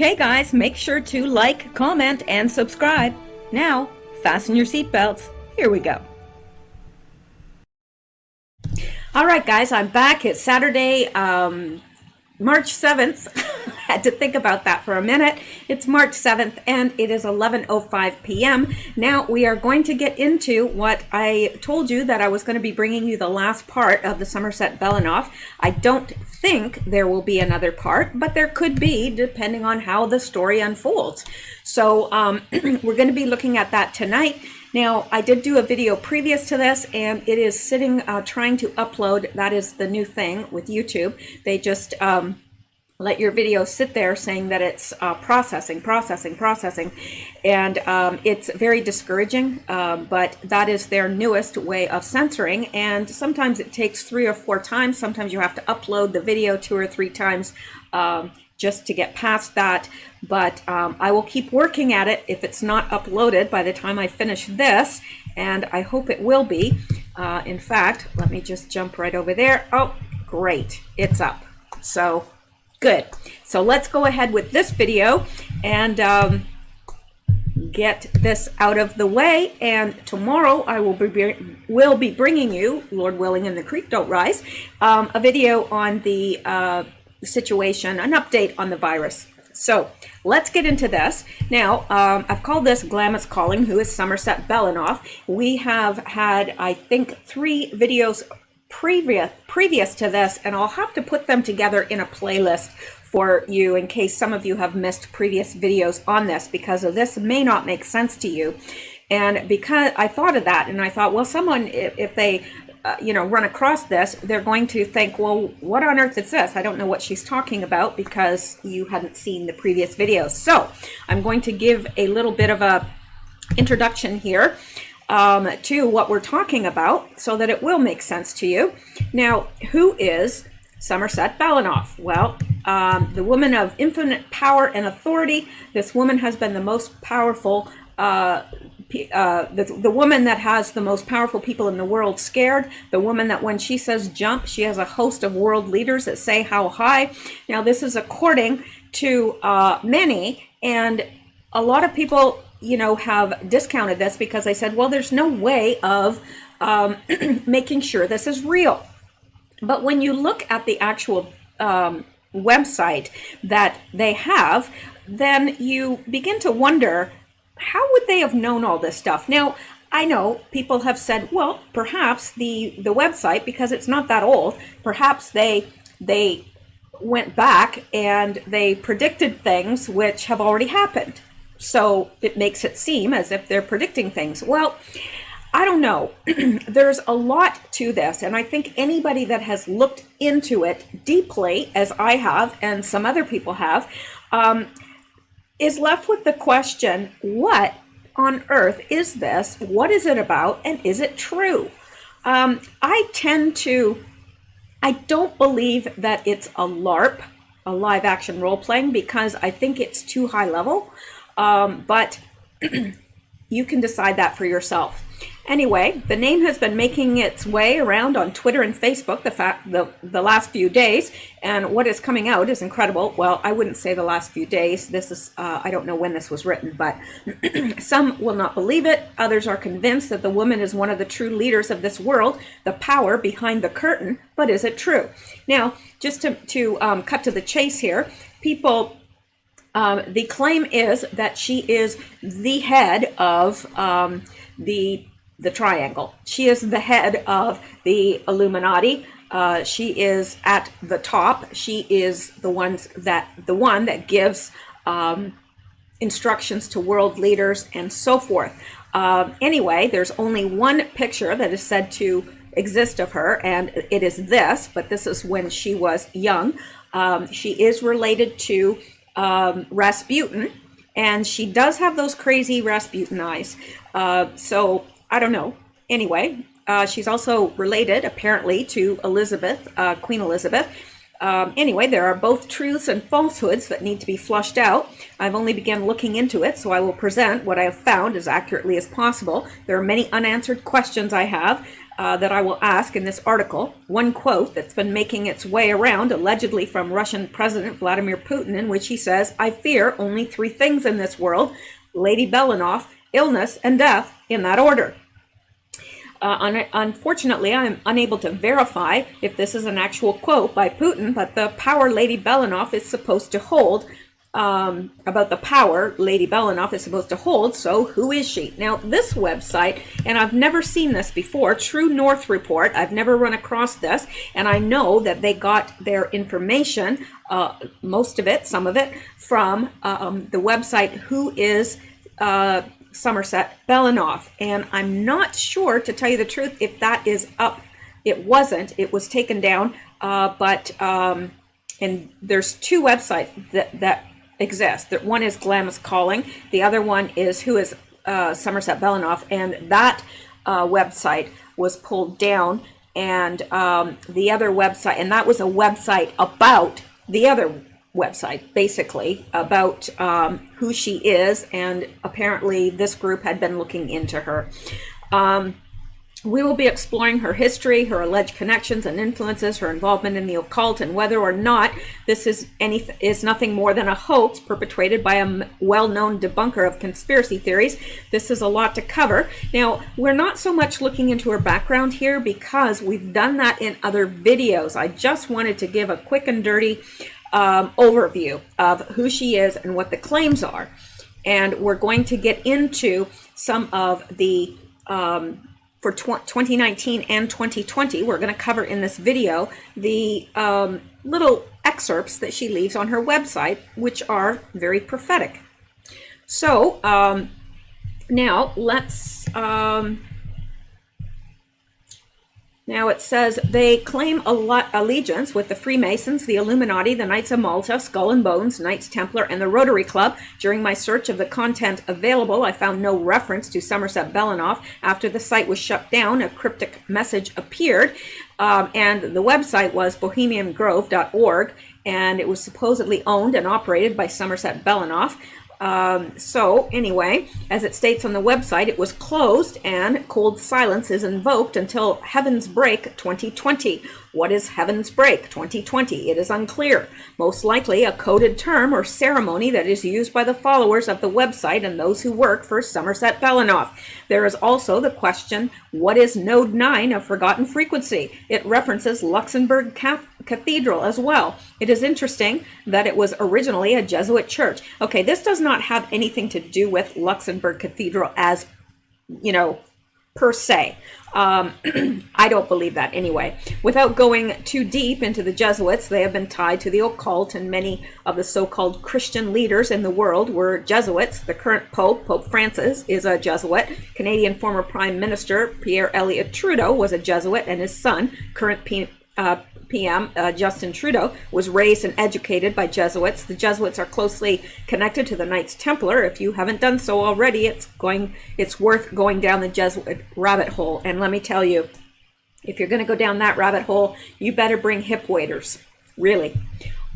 Okay guys, make sure to like, comment, and subscribe. Now, fasten your seatbelts. Here we go. All right guys, I'm back. It's Saturday, March 7th. Had to think about that for a minute. It's March 7th and it is 11:05 p.m. Now we are going to get into what I told you that I was going to be bringing you the last part of the Somerset Belenoff. I don't think there will be another part, but there could be depending on how the story unfolds. So we're going to be looking at that tonight. Now, I did do a video previous to this, and it is sitting, trying to upload. That is the new thing with YouTube. They just let your video sit there saying that it's processing, and it's very discouraging, but that is their newest way of censoring, and sometimes it takes 3 or 4 times. Sometimes you have to upload the video 2 or 3 times just to get past that, but I will keep working at it if it's not uploaded by the time I finish this, and I hope it will be. In fact, let me just jump right over there. Oh, great, it's up. So good. So let's go ahead with this video and get this out of the way, and tomorrow I will be bringing you, Lord willing and the creek don't rise, a video on the situation, an update on the virus. So let's get into this. Now, I've called this Glamis Calling, who is Somerset Belenoff. We have had, I think, 3 videos previous to this, and I'll have to put them together in a playlist for you in case some of you have missed previous videos on this, because of this may not make sense to you. And because I thought of that, and I thought, well, someone, if they run across this, they're going to think, well, what on earth is this? I don't know what she's talking about, because you hadn't seen the previous videos. So I'm going to give a little bit of a introduction here to what we're talking about so that it will make sense to you. Now, who is Somerset Belenoff? Well, the woman of infinite power and authority. This woman has been the most powerful the woman that has the most powerful people in the world scared, the woman that when she says jump, she has a host of world leaders that say how high. Now, this is according to many, and a lot of people, have discounted this because they said, well, there's no way of making sure this is real. But when you look at the actual website that they have, then you begin to wonder, how would they have known all this stuff? Now, I know people have said, well, perhaps the website, because it's not that old, perhaps they went back and they predicted things which have already happened. So it makes it seem as if they're predicting things. Well, I don't know. There's a lot to this, and I think anybody that has looked into it deeply, as I have and some other people have, is left with the question, what on earth is this? What is it about? And is it true? I don't believe that it's a LARP, a live action role playing, because I think it's too high level. But you can decide that for yourself. Anyway, the name has been making its way around on Twitter and Facebook the last few days, and what is coming out is incredible. Well, I wouldn't say the last few days. This is, I don't know when this was written, but some will not believe it. Others are convinced that the woman is one of the true leaders of this world, the power behind the curtain. But is it true? Now, just to cut to the chase here, people, the claim is that she is the head of the triangle. She is the head of the Illuminati. She is at the top. She is the one that gives instructions to world leaders and so forth. Anyway, there's only one picture that is said to exist of her, and it is this, but this is when she was young. She is related to Rasputin, and she does have those crazy Rasputin eyes. So I don't know. Anyway, she's also related, apparently, to Elizabeth, Queen Elizabeth. Anyway, there are both truths and falsehoods that need to be flushed out. I've only begun looking into it, so I will present what I have found as accurately as possible. There are many unanswered questions I have that I will ask in this article. One quote that's been making its way around, allegedly from Russian President Vladimir Putin, in which he says, "I fear only three things in this world: Lady Belenoff, illness, and death, in that order." Unfortunately, I am unable to verify if this is an actual quote by Putin, but the power Lady Belenoff is supposed to hold, about the power Lady Belenoff is supposed to hold, so who is she? Now, this website, and I've never seen this before, True North Report, I've never run across this, and I know that they got their information, most of it, some of it, from the website Who Is Somerset Belenoff, and I'm not sure, to tell you the truth, if that is up. It wasn't. It was taken down, and there's two websites that exist. That one is Glamis Calling, the other one is Who Is Somerset Belenoff, and that website was pulled down, and the other website, and that was a website about the other website, basically about who she is, and apparently this group had been looking into her. We will be exploring her history, her alleged connections and influences, her involvement in the occult, and whether or not this is nothing more than a hoax perpetrated by a well-known debunker of conspiracy theories. This is a lot to cover. Now, we're not so much looking into her background here because we've done that in other videos. I just wanted to give a quick and dirty overview of who she is and what the claims are. And we're going to get into some of the for 2019 and 2020, we're going to cover in this video the little excerpts that she leaves on her website, which are very prophetic. So now let's, now it says they claim allegiance with the Freemasons, the Illuminati, the Knights of Malta, Skull and Bones, Knights Templar, and the Rotary Club. During my search of the content available, I found no reference to Somerset Belenoff. After the site was shut down, a cryptic message appeared, and the website was bohemiangrove.org, and it was supposedly owned and operated by Somerset Belenoff. So anyway, as it states on the website, it was closed and cold silence is invoked until Heaven's Break 2020. What is Heaven's Break 2020? It is unclear. Most likely a coded term or ceremony that is used by the followers of the website and those who work for Somerset Belenoff. There is also the question, what is Node 9 of Forgotten Frequency? It references Luxembourg Cathedral as well. It is interesting that it was originally a Jesuit church. Okay, this does not have anything to do with Luxembourg Cathedral as, you know, per se. I don't believe that anyway. Without going too deep into the Jesuits, they have been tied to the occult, and many of the so-called Christian leaders in the world were Jesuits. The current Pope, Pope Francis, is a Jesuit. Canadian former Prime Minister Pierre Elliott Trudeau was a Jesuit, and his son, current PM Justin Trudeau, was raised and educated by Jesuits. The Jesuits are closely connected to the Knights Templar. If you haven't done so already, it's worth going down the Jesuit rabbit hole. And let me tell you, if you're going to go down that rabbit hole, you better bring hip waders, really.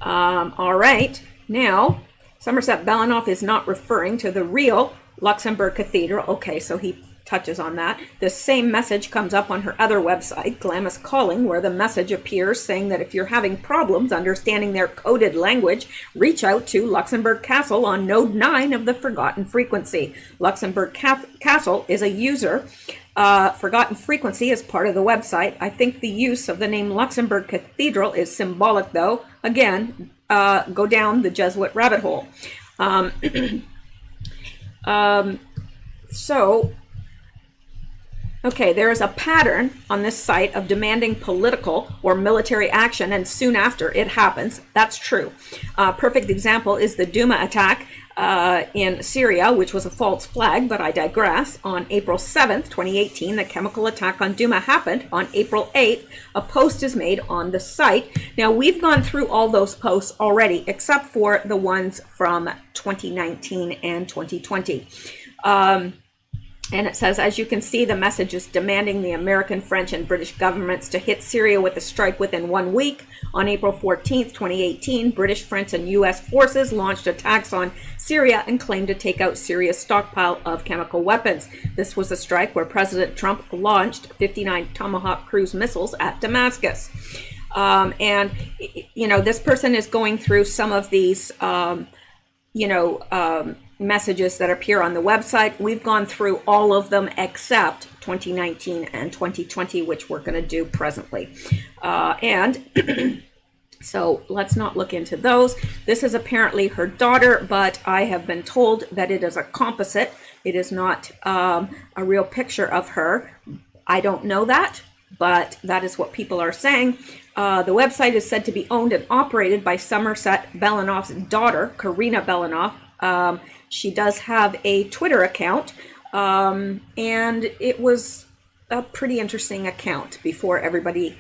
All right, now Somerset Belenoff is not referring to the real Luxembourg Cathedral. Okay, so he touches on that. The same message comes up on her other website, Glamis Calling, where the message appears saying that if you're having problems understanding their coded language, reach out to Luxembourg Castle on Node 9 of the Forgotten Frequency. Luxembourg Castle is a user. Forgotten Frequency is part of the website. I think the use of the name Luxembourg Cathedral is symbolic, though. Again, go down the Jesuit rabbit hole. Okay, there is a pattern on this site of demanding political or military action, and soon after it happens. That's true. Perfect example is the Duma attack in Syria, which was a false flag, but I digress. On April 7th, 2018, the chemical attack on Duma happened. On April 8th, a post is made on the site. Now, we've gone through all those posts already, except for the ones from 2019 and 2020. And it says, as you can see, the message is demanding the American, French, and British governments to hit Syria with a strike within 1 week. On April 14th, 2018, British, French, and U.S. forces launched attacks on Syria and claimed to take out Syria's stockpile of chemical weapons. This was a strike where President Trump launched 59 Tomahawk cruise missiles at Damascus. And, you know, this person is going through some of these, messages that appear on the website. We've gone through all of them except 2019 and 2020, which we're going to do presently. So let's not look into those. This is apparently her daughter, but I have been told that it is a composite. It is not a real picture of her. I don't know that, but that is what people are saying. The website is said to be owned and operated by Somerset Belenoff's daughter, Karina Belenoff. She does have a Twitter account, and it was a pretty interesting account before everybody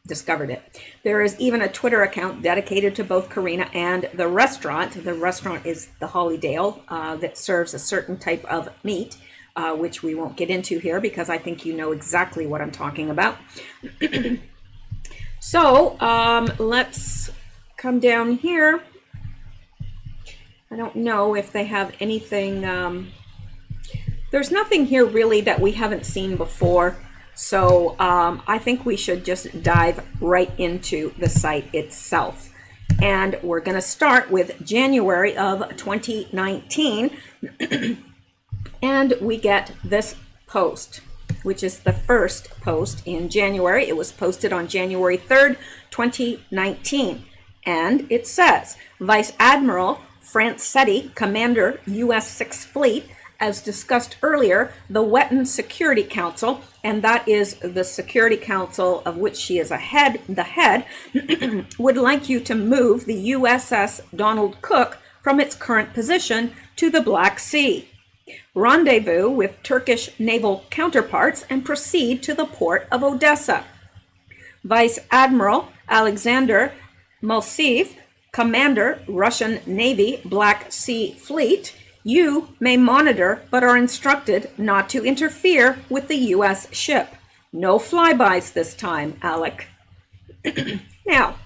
discovered it. There is even a Twitter account dedicated to both Karina and the restaurant. The restaurant is the Hollydale that serves a certain type of meat, which we won't get into here because I think you know exactly what I'm talking about. So let's come down here. I don't know if they have anything. There's nothing here really that we haven't seen before. So I think we should just dive right into the site itself. And we're going to start with January of 2019. And we get this post, which is the first post in January. It was posted on January 3rd, 2019. And it says, Vice Admiral Francetti, Commander, U.S. 6th Fleet, as discussed earlier, the Whetten Security Council, and that is the Security Council of which she is the head, would like you to move the USS Donald Cook from its current position to the Black Sea. Rendezvous with Turkish naval counterparts and proceed to the port of Odessa. Vice Admiral Alexander Malseev, Commander, Russian Navy, Black Sea Fleet, you may monitor but are instructed not to interfere with the U.S. ship. No flybys this time, Alec. Now,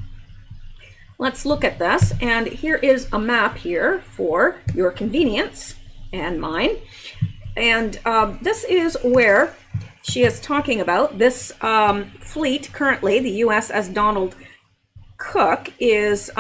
let's look at this, and here is a map here for your convenience and mine. And this is where she is talking about this fleet currently, the USS Donald Cook is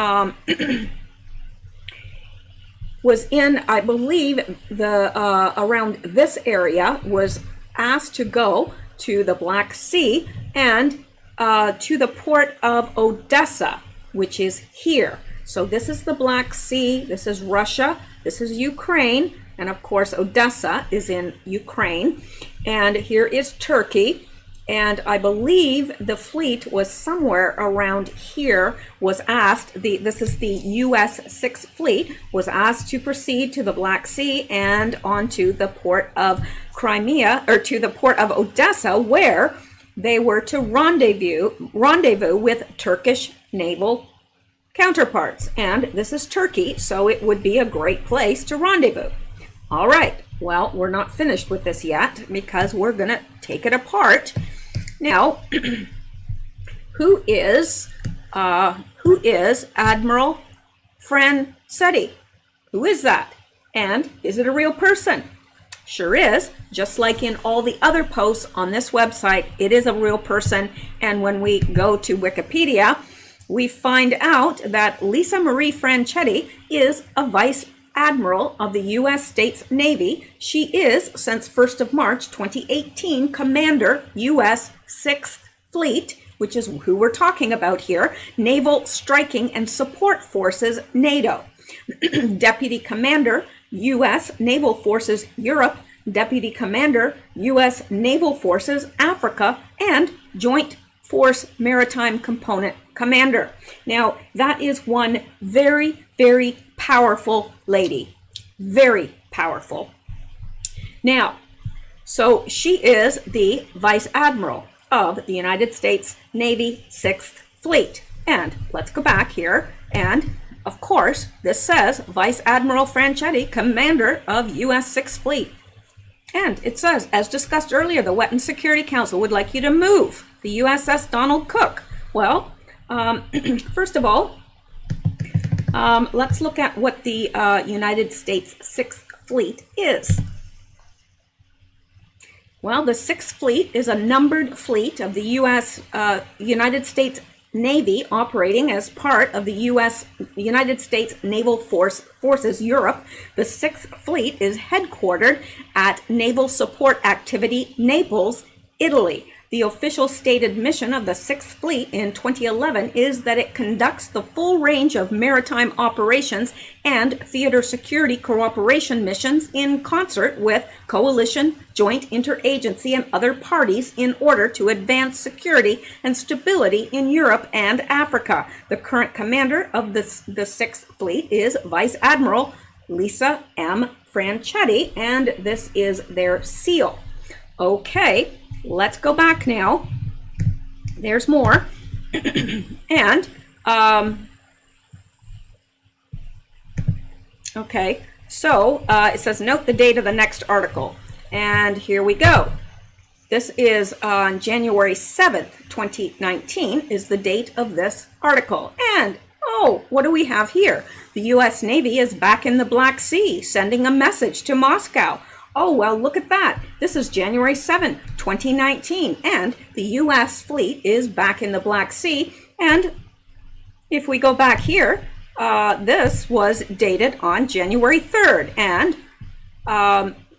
was in, I believe, the around this area, was asked to go to the Black Sea and to the port of Odessa, which is here. So this is the Black Sea, this is Russia, this is Ukraine, and of course Odessa is in Ukraine, and here is Turkey. And I believe the fleet was somewhere around here, was asked, this is the U.S. 6th Fleet, was asked to proceed to the Black Sea and onto the port of Crimea, or to the port of Odessa, where they were to rendezvous with Turkish naval counterparts. And this is Turkey, so it would be a great place to rendezvous. All right, well, we're not finished with this yet because we're going to take it apart. Now, who is Admiral Francetti? Who is that? And is it a real person? Sure is. Just like in all the other posts on this website, it is a real person. And when we go to Wikipedia, we find out that Lisa Marie Francetti is a Vice Admiral of the U.S. States Navy. She is, since 1st of March 2018, Commander, U.S. 6th Fleet, which is who we're talking about here, Naval Striking and Support Forces, NATO. Deputy Commander, U.S. Naval Forces, Europe. Deputy Commander, U.S. Naval Forces, Africa. And Joint Force Maritime Component Commander. Now, that is one very, very powerful lady. Very powerful. Now, so she is the Vice Admiral of the United States Navy 6th Fleet. And let's go back here. And of course, this says Vice Admiral Francetti, Commander of U.S. 6th Fleet. And it says, as discussed earlier, the Weapons Security Council would like you to move the USS Donald Cook. Well, first of all, let's look at what the United States Sixth Fleet is. Well, the Sixth Fleet is a numbered fleet of the United States Navy operating as part of the United States Naval Forces Europe. The Sixth Fleet is headquartered at Naval Support Activity, Naples, Italy. The official stated mission of the Sixth Fleet in 2011 is that it conducts the full range of maritime operations and theater security cooperation missions in concert with coalition, joint interagency, and other parties in order to advance security and stability in Europe and Africa. The current commander of the Sixth Fleet is Vice Admiral Lisa M. Franchetti, and this is their seal. Okay. Let's go back now. There's more. And, okay, so it says, note the date of the next article. And here we go. This is on January 7th, 2019 is the date of this article. And, oh, what do we have here? The U.S. Navy is back in the Black Sea, sending a message to Moscow. Oh, well, look at that. This is January 7, 2019, and the U.S. fleet is back in the Black Sea. And if we go back here, this was dated on January 3rd, and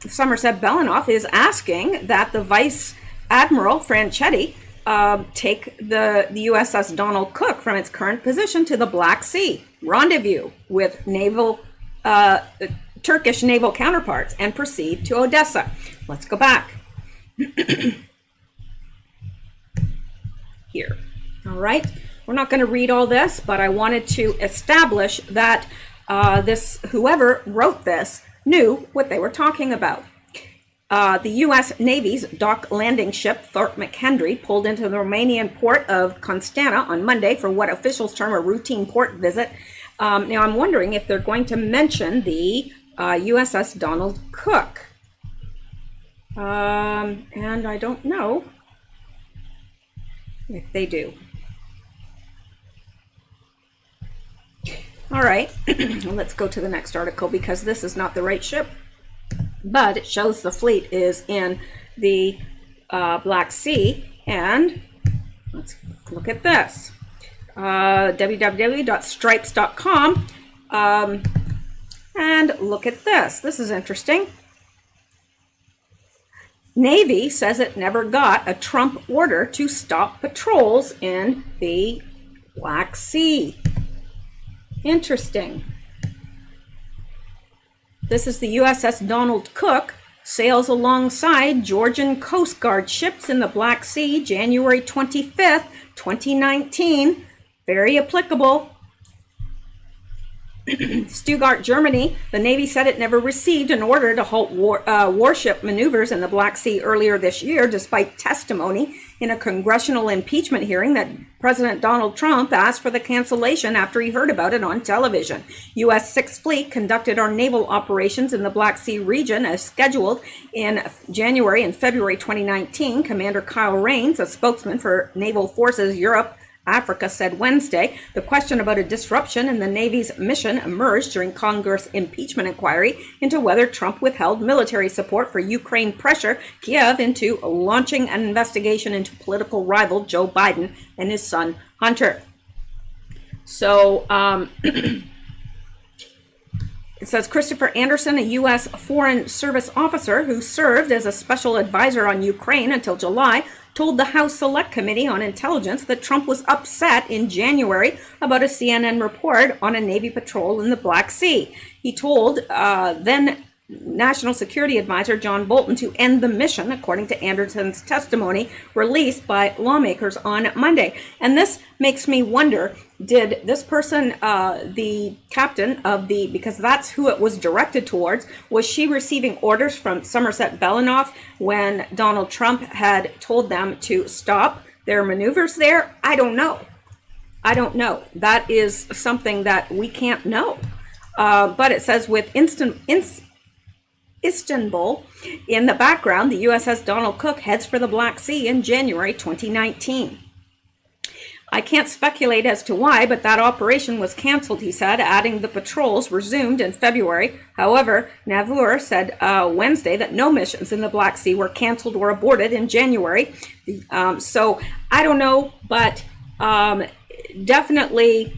Somerset Belenoff is asking that the Vice Admiral Franchetti take the USS Donald Cook from its current position to the Black Sea, rendezvous with Turkish naval counterparts, and proceed to Odessa. Let's go back. Here. All right. We're not going to read all this, but I wanted to establish that whoever wrote this knew what they were talking about. The U.S. Navy's dock landing ship Thorpe McHenry pulled into the Romanian port of Constanta on Monday for what officials term a routine port visit. Now, I'm wondering if they're going to mention the USS Donald Cook. And I don't know if they do. All right, let's go to the next article because this is not the right ship, but it shows the fleet is in the Black Sea. And let's look at this. www.stripes.com. And look at this. This is interesting. Navy says it never got a Trump order to stop patrols in the Black Sea. Interesting. This is the USS Donald Cook, sails alongside Georgian Coast Guard ships in the Black Sea, January 25th, 2019. Very applicable. Stuttgart, Germany. The Navy said it never received an order to halt warship maneuvers in the Black Sea earlier this year, despite testimony in a congressional impeachment hearing that President Donald Trump asked for the cancellation after he heard about it on television. U.S. Sixth Fleet conducted our naval operations in the Black Sea region as scheduled in January and February 2019. Commander Kyle Rains, a spokesman for Naval Forces Europe, Africa, said Wednesday. The question about a disruption in the Navy's mission emerged during Congress' impeachment inquiry into whether Trump withheld military support for Ukraine pressure Kiev into launching an investigation into political rival Joe Biden and his son Hunter. So, it says Christopher Anderson, a U.S. Foreign Service officer who served as a special advisor on Ukraine until July, told the House Select Committee on Intelligence that Trump was upset in January about a CNN report on a Navy patrol in the Black Sea. He told then National Security Advisor John Bolton to end the mission, according to Anderson's testimony released by lawmakers on Monday. And this makes me wonder, did this person, the captain of the, because that's who it was directed towards, was she receiving orders from Somerset Belenoff when Donald Trump had told them to stop their maneuvers there? I don't know. I don't know. That is something that we can't know. But it says with Istanbul. In the background, the USS Donald Cook heads for the Black Sea in January 2019. I can't speculate as to why, but that operation was canceled, he said, adding the patrols resumed in February. However, Navur said Wednesday that no missions in the Black Sea were canceled or aborted in January. So I don't know, but definitely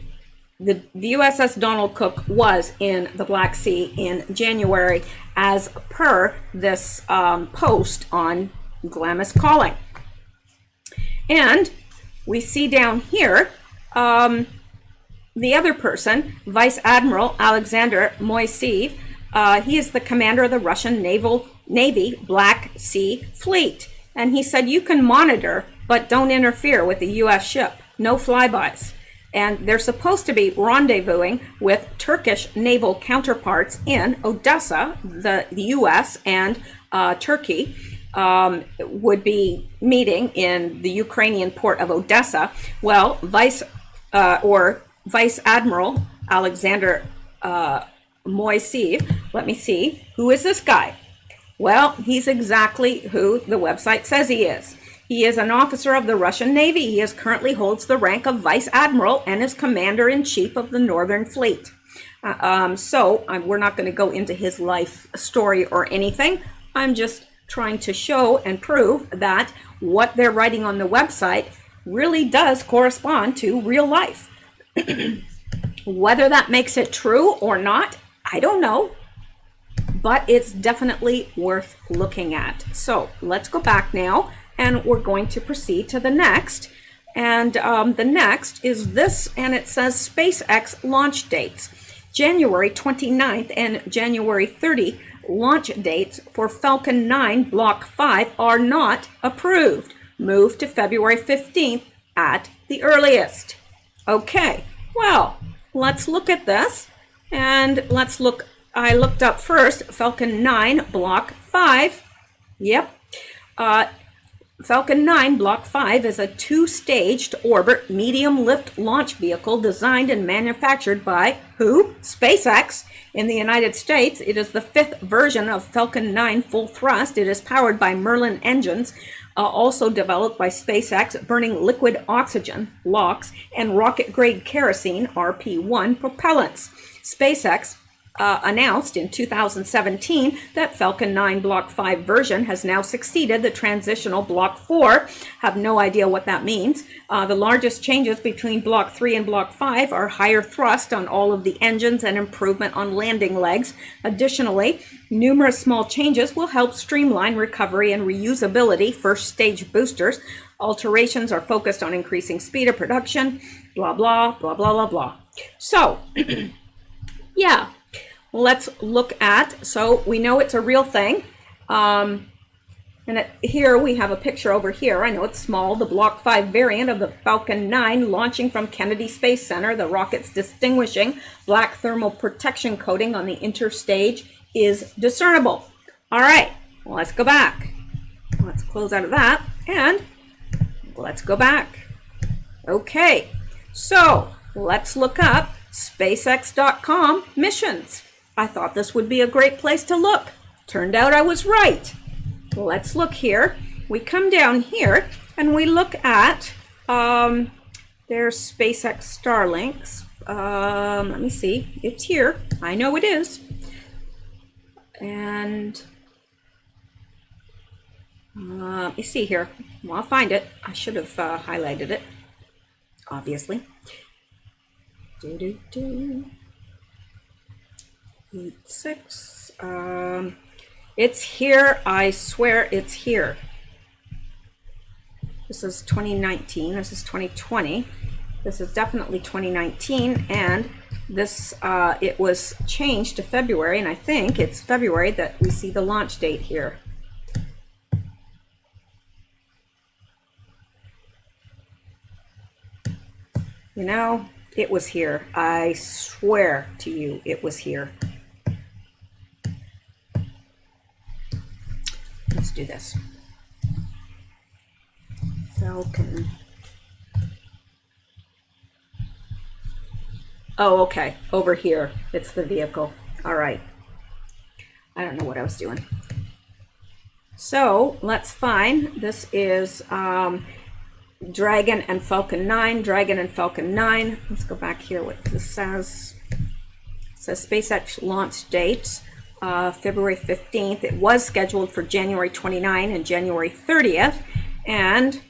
the USS Donald Cook was in the Black Sea in January, as per this post on Glamis Calling. And we see down here the other person, Vice Admiral Alexander Moiseev. He is the commander of the Russian Navy Black Sea Fleet. And he said, you can monitor, but don't interfere with the U.S. ship. No flybys. And they're supposed to be rendezvousing with Turkish naval counterparts in Odessa. The U.S. and Turkey would be meeting in the Ukrainian port of Odessa. Well, Vice Admiral Alexander Moiseev, let me see, who is this guy? Well, he's exactly who the website says he is. He is an officer of the Russian Navy. He currently holds the rank of Vice Admiral and is Commander-in-Chief of the Northern Fleet. We're not going to go into his life story or anything. I'm just trying to show and prove that what they're writing on the website really does correspond to real life. Whether that makes it true or not, I don't know, but it's definitely worth looking at. So let's go back now, and we're going to proceed to the next. And the next is this, and it says SpaceX launch dates. January 29th and January 30 launch dates for Falcon 9 Block 5 are not approved. Move to February 15th at the earliest. Okay, well, let's look at this, and let's look. I looked up first Falcon 9 Block 5. Yep. Falcon 9 Block 5 is a two-staged orbit medium-lift launch vehicle designed and manufactured by who? SpaceX. In the United States, it is the fifth version of Falcon 9 full thrust. It is powered by Merlin engines, also developed by SpaceX, burning liquid oxygen, LOX, and rocket-grade kerosene, RP-1, propellants. SpaceX announced in 2017 that Falcon 9 Block 5 version has now succeeded the transitional Block 4. Have no idea what that means. The largest changes between Block 3 and Block 5 are higher thrust on all of the engines and improvement on landing legs. Additionally, numerous small changes will help streamline recovery and reusability first stage boosters. Alterations are focused on increasing speed of production, blah, blah, blah, blah, blah, blah. So, yeah. Let's look at, so we know it's a real thing. Here we have a picture over here. I know it's small, the Block 5 variant of the Falcon 9 launching from Kennedy Space Center. The rocket's distinguishing black thermal protection coating on the interstage is discernible. All right, well, let's go back. Let's close out of that, and let's go back. Okay, so let's look up SpaceX.com missions. I thought this would be a great place to look. Turned out I was right. Let's look here. We come down here and we look at, there's SpaceX Starlinks. Let me see. It's here. I know it is. And let me see here. Well, I'll find it. I should have highlighted it, obviously. Six. It's here. I swear it's here. This is 2019. This is 2020. This is definitely 2019, and this it was changed to February, and I think it's February that we see the launch date here. You know, it was here. I swear to you, it was here. Let's do this. Falcon. Oh, okay. Over here. It's the vehicle. All right. I don't know what I was doing. So let's find, this is Dragon and Falcon 9, Dragon and Falcon 9. Let's go back here, what this says. It says SpaceX launch dates, February 15th. It was scheduled for January 29 and January 30th. And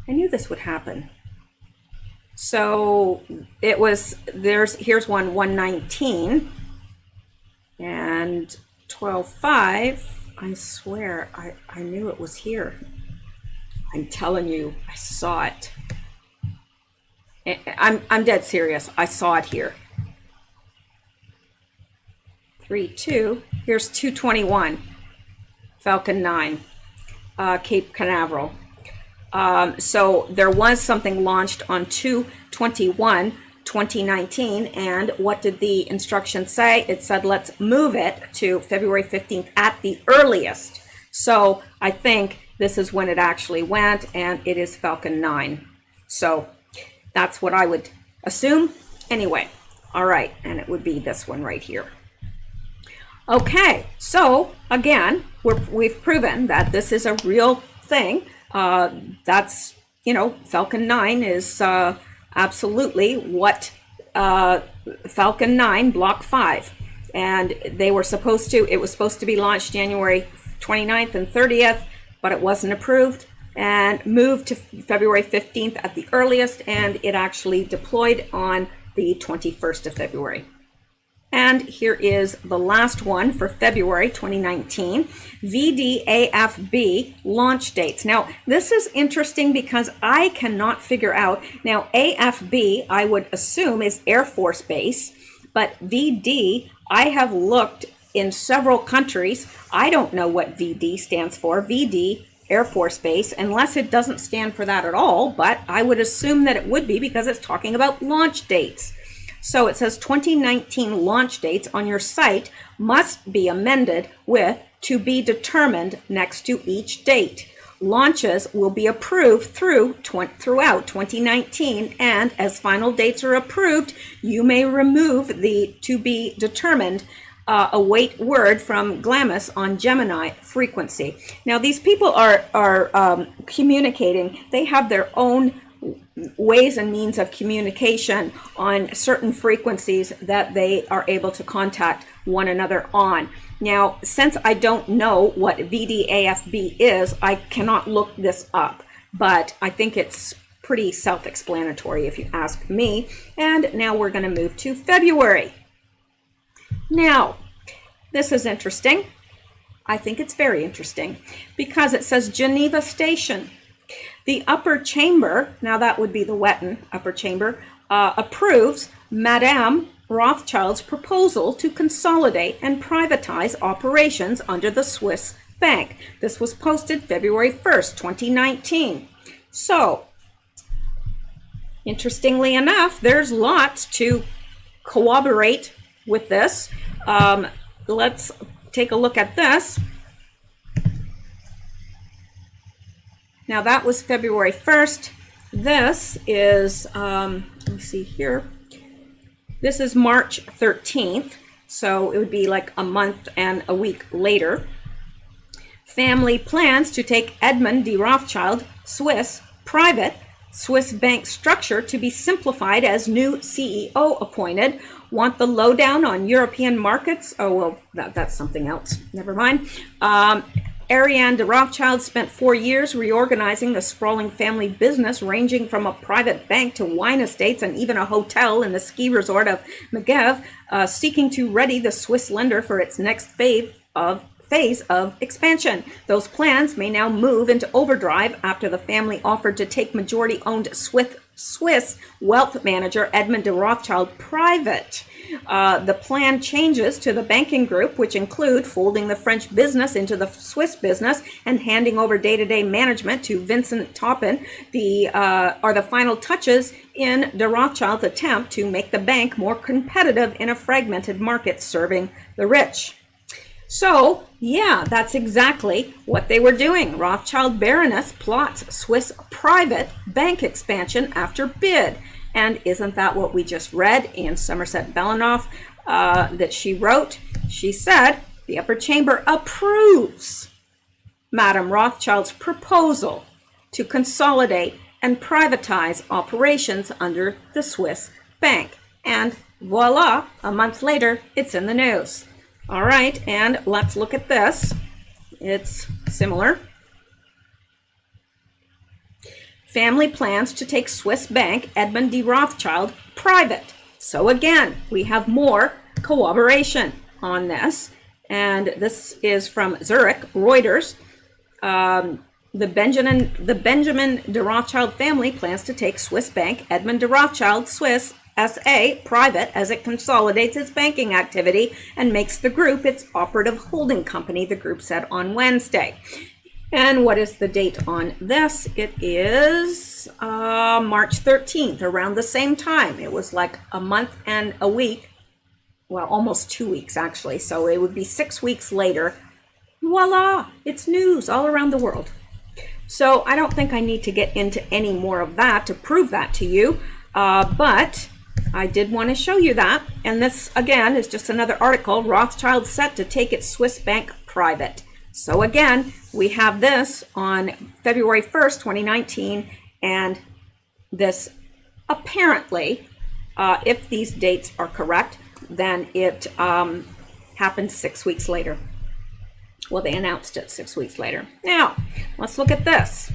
I knew this would happen. So it was, here's one 119 and 12.5. I swear, I knew it was here. I'm telling you, I saw it. I'm dead serious. I saw it here. 3.2. Here's 221. Falcon 9. Cape Canaveral. So there was something launched on 2/21/2019, and what did the instructions say? It said let's move it to February 15th at the earliest. So I think this is when it actually went, and it is Falcon 9. So that's what I would assume. Anyway, all right, and it would be this one right here. Okay, so again, we've proven that this is a real thing. That's, you know, Falcon 9 is absolutely what Falcon 9 Block 5. And it was supposed to be launched January 29th and 30th, but it wasn't approved and moved to February 15th at the earliest, and it actually deployed on the 21st of February. And here is the last one for February 2019, VDAFB launch dates. Now, this is interesting because I cannot figure out. Now, AFB, I would assume, is Air Force Base, but VD, I have looked in several countries. I don't know what VD stands for. VD, Air Force Base, unless it doesn't stand for that at all, but I would assume that it would be because it's talking about launch dates. So it says 2019 launch dates on your site must be amended with "to be determined" next to each date. Launches will be approved throughout 2019, and as final dates are approved, you may remove the "to be determined" await word from Glamis on Gemini frequency. Now these people are communicating. They have their own ways and means of communication on certain frequencies that they are able to contact one another on. Now, since I don't know what VDAFB is, I cannot look this up, but I think it's pretty self-explanatory if you ask me. And now we're going to move to February. Now, this is interesting. I think it's very interesting because it says Geneva Station. The upper chamber, now that would be the Wetton upper chamber, approves Madame Rothschild's proposal to consolidate and privatize operations under the Swiss bank. This was posted February 1st, 2019. So, interestingly enough, there's lots to corroborate with this. Let's take a look at this. Now that was February 1st. This is, let me see here. This is March 13th. So it would be like a month and a week later. Family plans to take Edmund de Rothschild, Swiss, private, Swiss bank structure to be simplified as new CEO appointed. Want the lowdown on European markets? Oh, well, that's something else. Never mind. Ariane de Rothschild spent 4 years reorganizing the sprawling family business, ranging from a private bank to wine estates and even a hotel in the ski resort of Megève, seeking to ready the Swiss lender for its next phase of expansion. Those plans may now move into overdrive after the family offered to take majority-owned Swiss wealth manager Edmund de Rothschild private. The plan changes to the banking group, which include folding the French business into the Swiss business and handing over day-to-day management to Vincent Taupin, are the final touches in de Rothschild's attempt to make the bank more competitive in a fragmented market serving the rich. So, yeah, that's exactly what they were doing. Rothschild Baroness plots Swiss private bank expansion after bid. And isn't that what we just read in Somerset Belenoff? that she wrote. She said, the upper chamber approves Madame Rothschild's proposal to consolidate and privatize operations under the Swiss bank. And voila, a month later, it's in the news. All right, and let's look at this. It's similar. Family plans to take Swiss bank Edmund de Rothschild private. So again, we have more corroboration on this. And this is from Zurich, Reuters. The Benjamin de Rothschild family plans to take Swiss bank Edmund de Rothschild Swiss SA private as it consolidates its banking activity and makes the group its operative holding company, the group said on Wednesday. And what is the date on this? It is March 13th, around the same time. It was like a month and a week. Well, almost 2 weeks, actually. So it would be 6 weeks later. Voila! It's news all around the world. So I don't think I need to get into any more of that to prove that to you. But I did want to show you that. And this, again, is just another article. Rothschild set to take its Swiss bank private. So again, we have this on February 1st, 2019. And this apparently, if these dates are correct, then it happened 6 weeks later. Well, they announced it 6 weeks later. Now, let's look at this.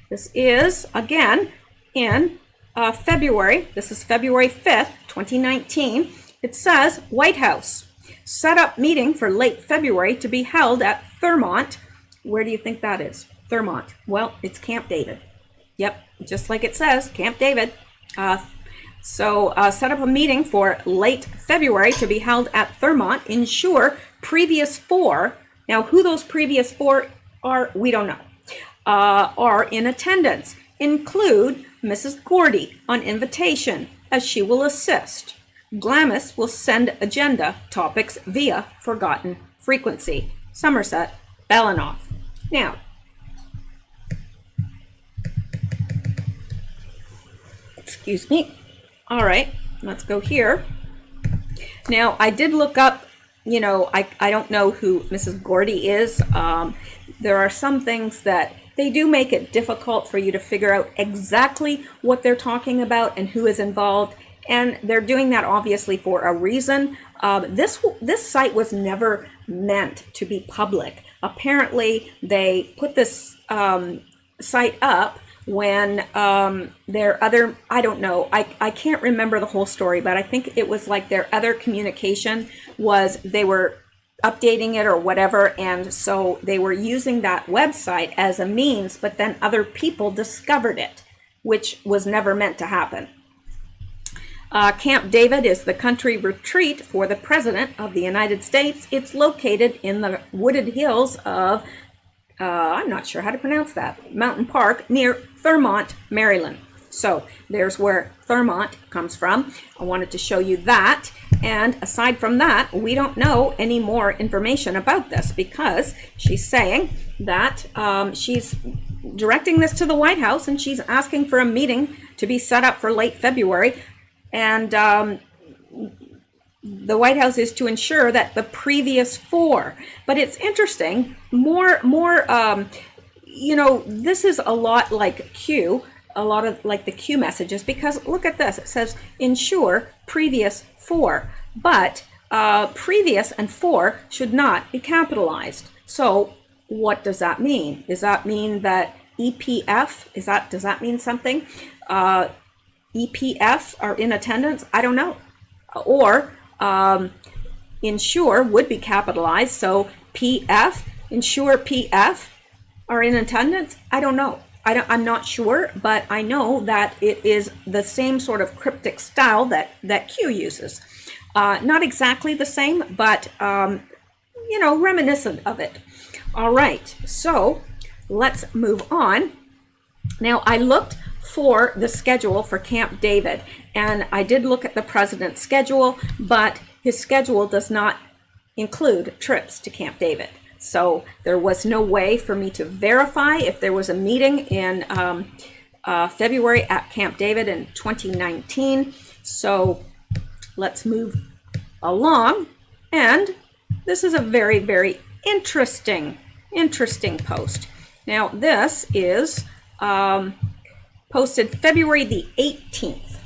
This is, again, in February. This is February 5th, 2019. It says, White House set up meeting for late February to be held at Thurmont. Where do you think that is? Thurmont. Well, it's Camp David. Yep, just like it says, Camp David. So set up a meeting for late February to be held at Thurmont. Ensure previous four, now who those previous four are, we don't know, are in attendance. Include Mrs. Gordy on invitation, as she will assist. Glamis will send agenda topics via forgotten frequency. Somerset Belenoff. Now, excuse me. All right, let's go here. Now, I did look up, I don't know who Mrs. Gordy is. There are some things that they do make it difficult for you to figure out exactly what they're talking about and who is involved. And they're doing that obviously for a reason. This site was never meant to be public. Apparently, they put this site up when their other, I don't know, I can't remember the whole story, but I think it was like their other communication was they were updating it or whatever, and so they were using that website as a means, but then other people discovered it, which was never meant to happen. Camp David is the country retreat for the President of the United States. It's located in the wooded hills of, I'm not sure how to pronounce that, Mountain Park near Thurmont, Maryland. So there's where Thurmont comes from. I wanted to show you that. And aside from that, we don't know any more information about this because she's saying that she's directing this to the White House and she's asking for a meeting to be set up for late February. And the White House is to ensure that the previous four. But it's interesting, this is a lot like Q, a lot of like the Q messages, because look at this. It says ensure previous four, but previous and four should not be capitalized. So what does that mean? Does that mean that EPF, does that mean something? EPF are in attendance? I don't know. Or ensure would be capitalized. So PF, ensure PF are in attendance? I don't know. I'm not sure, but I know that it is the same sort of cryptic style that Q uses. Not exactly the same, but, reminiscent of it. All right, so let's move on. Now, I looked for the schedule for Camp David, and I did look at the president's schedule, but his schedule does not include trips to Camp David. So there was no way for me to verify if there was a meeting in February at Camp David in 2019. So let's move along. And this is a very, very interesting post. Now, this is posted February the 18th,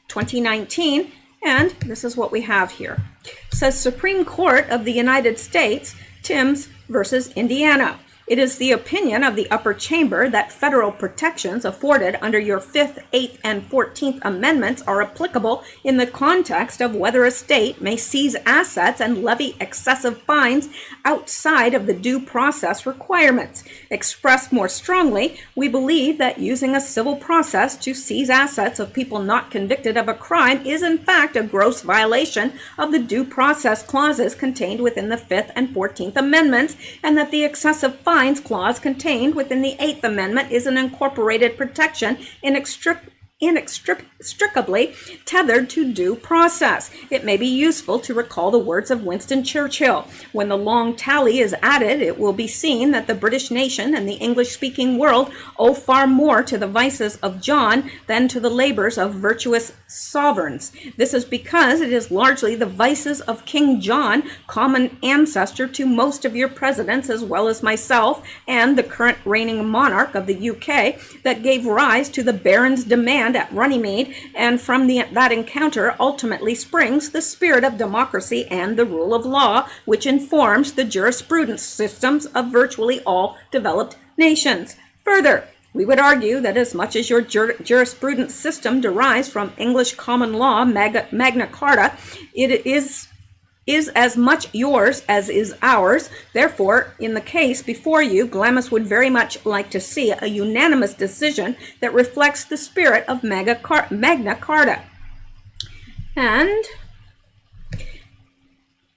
2019. And this is what we have here. It says Supreme Court of the United States, Timms versus Indiana. It is the opinion of the upper chamber that federal protections afforded under your 5th, 8th, and 14th Amendments are applicable in the context of whether a state may seize assets and levy excessive fines outside of the due process requirements. Expressed more strongly, we believe that using a civil process to seize assets of people not convicted of a crime is in fact a gross violation of the due process clauses contained within the 5th and 14th Amendments, and that the excessive fines clause contained within the 8th Amendment is an incorporated protection inextricably tethered to due process. It may be useful to recall the words of Winston Churchill. When the long tally is added, it will be seen that the British nation and the English-speaking world owe far more to the vices of John than to the labors of virtuous sovereigns. This is because it is largely the vices of King John, common ancestor to most of your presidents as well as myself and the current reigning monarch of the UK, that gave rise to the Baron's demand at Runnymede, and from that encounter ultimately springs the spirit of democracy and the rule of law, which informs the jurisprudence systems of virtually all developed nations. Further, we would argue that as much as your jurisprudence system derives from English common law, Magna Carta, it is as much yours as is ours. Therefore, in the case before you, Glamis would very much like to see a unanimous decision that reflects the spirit of Magna Carta. And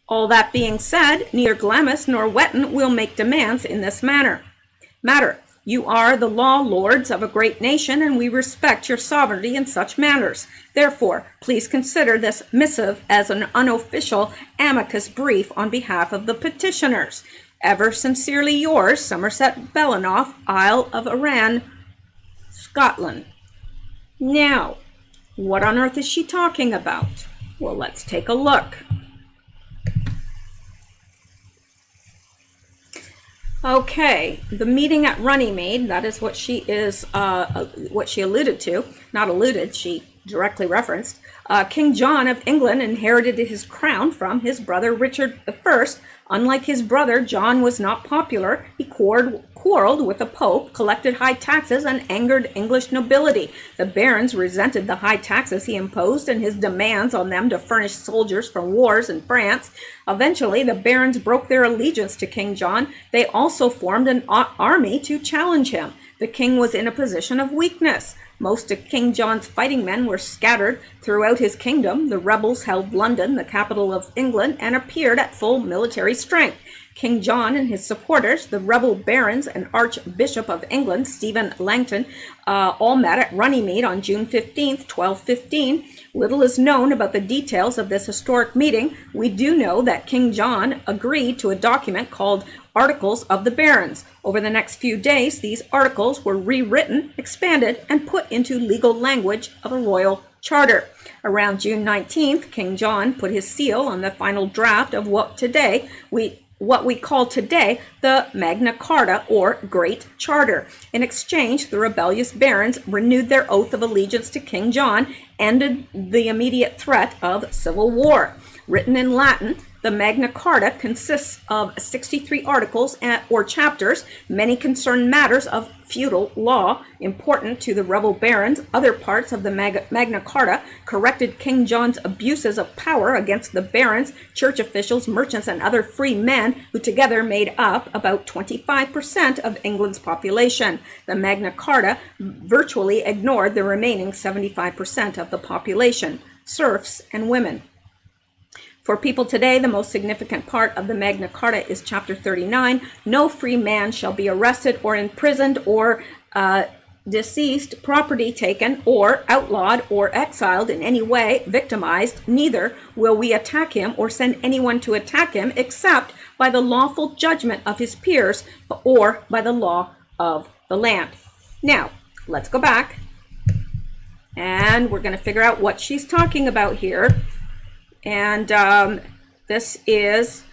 all that being said, neither Glamis nor Wetton will make demands in this matter. You are the law lords of a great nation, and we respect your sovereignty in such matters. Therefore, please consider this missive as an unofficial amicus brief on behalf of the petitioners. Ever sincerely yours, Somerset Belenoff, Isle of Arran, Scotland. Now, what on earth is she talking about? Well, let's take a look. Okay, the meeting at Runnymede, that is what she alluded to. Not alluded, she directly referenced. King John of England inherited his crown from his brother Richard I. Unlike his brother, John was not popular. He quarreled with the Pope, collected high taxes, and angered English nobility. The barons resented the high taxes he imposed and his demands on them to furnish soldiers for wars in France. Eventually, the barons broke their allegiance to King John. They also formed an army to challenge him. The king was in a position of weakness. Most of King John's fighting men were scattered throughout his kingdom. The rebels held London, the capital of England, and appeared at full military strength. King John and his supporters, the rebel barons and Archbishop of England, Stephen Langton, all met at Runnymede on June 15th, 1215. Little is known about the details of this historic meeting. We do know that King John agreed to a document called Articles of the Barons. Over the next few days, these articles were rewritten, expanded, and put into legal language of a royal charter. Around June 19th, King John put his seal on the final draft of what we call today the Magna Carta, or Great Charter. In exchange, the rebellious barons renewed their oath of allegiance to King John, ended the immediate threat of civil war. Written in Latin, the Magna Carta consists of 63 articles or chapters. Many concern matters of feudal law important to the rebel barons. Other parts of the Magna Carta corrected King John's abuses of power against the barons, church officials, merchants, and other free men, who together made up about 25% of England's population. The Magna Carta virtually ignored the remaining 75% of the population, serfs and women. For people today, the most significant part of the Magna Carta is Chapter 39. No free man shall be arrested or imprisoned or deceased, property taken, or outlawed or exiled in any way, victimized. Neither will we attack him or send anyone to attack him except by the lawful judgment of his peers or by the law of the land. Now, let's go back and we're going to figure out what she's talking about here. And this is,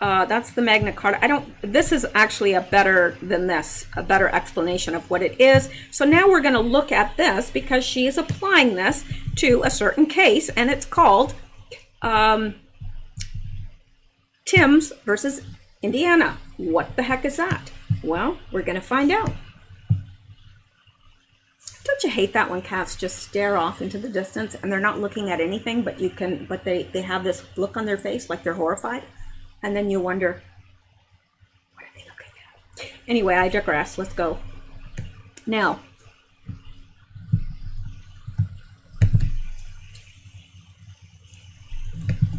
that's the Magna Carta. This is actually a better than this, a better explanation of what it is. So now we're going to look at this because she is applying this to a certain case, and it's called Timms versus Indiana. What the heck is that? Well, we're going to find out. Don't you hate that when cats just stare off into the distance and they're not looking at anything, but they have this look on their face like they're horrified, and then you wonder, what are they looking at? Anyway, I digress. Let's go. Now,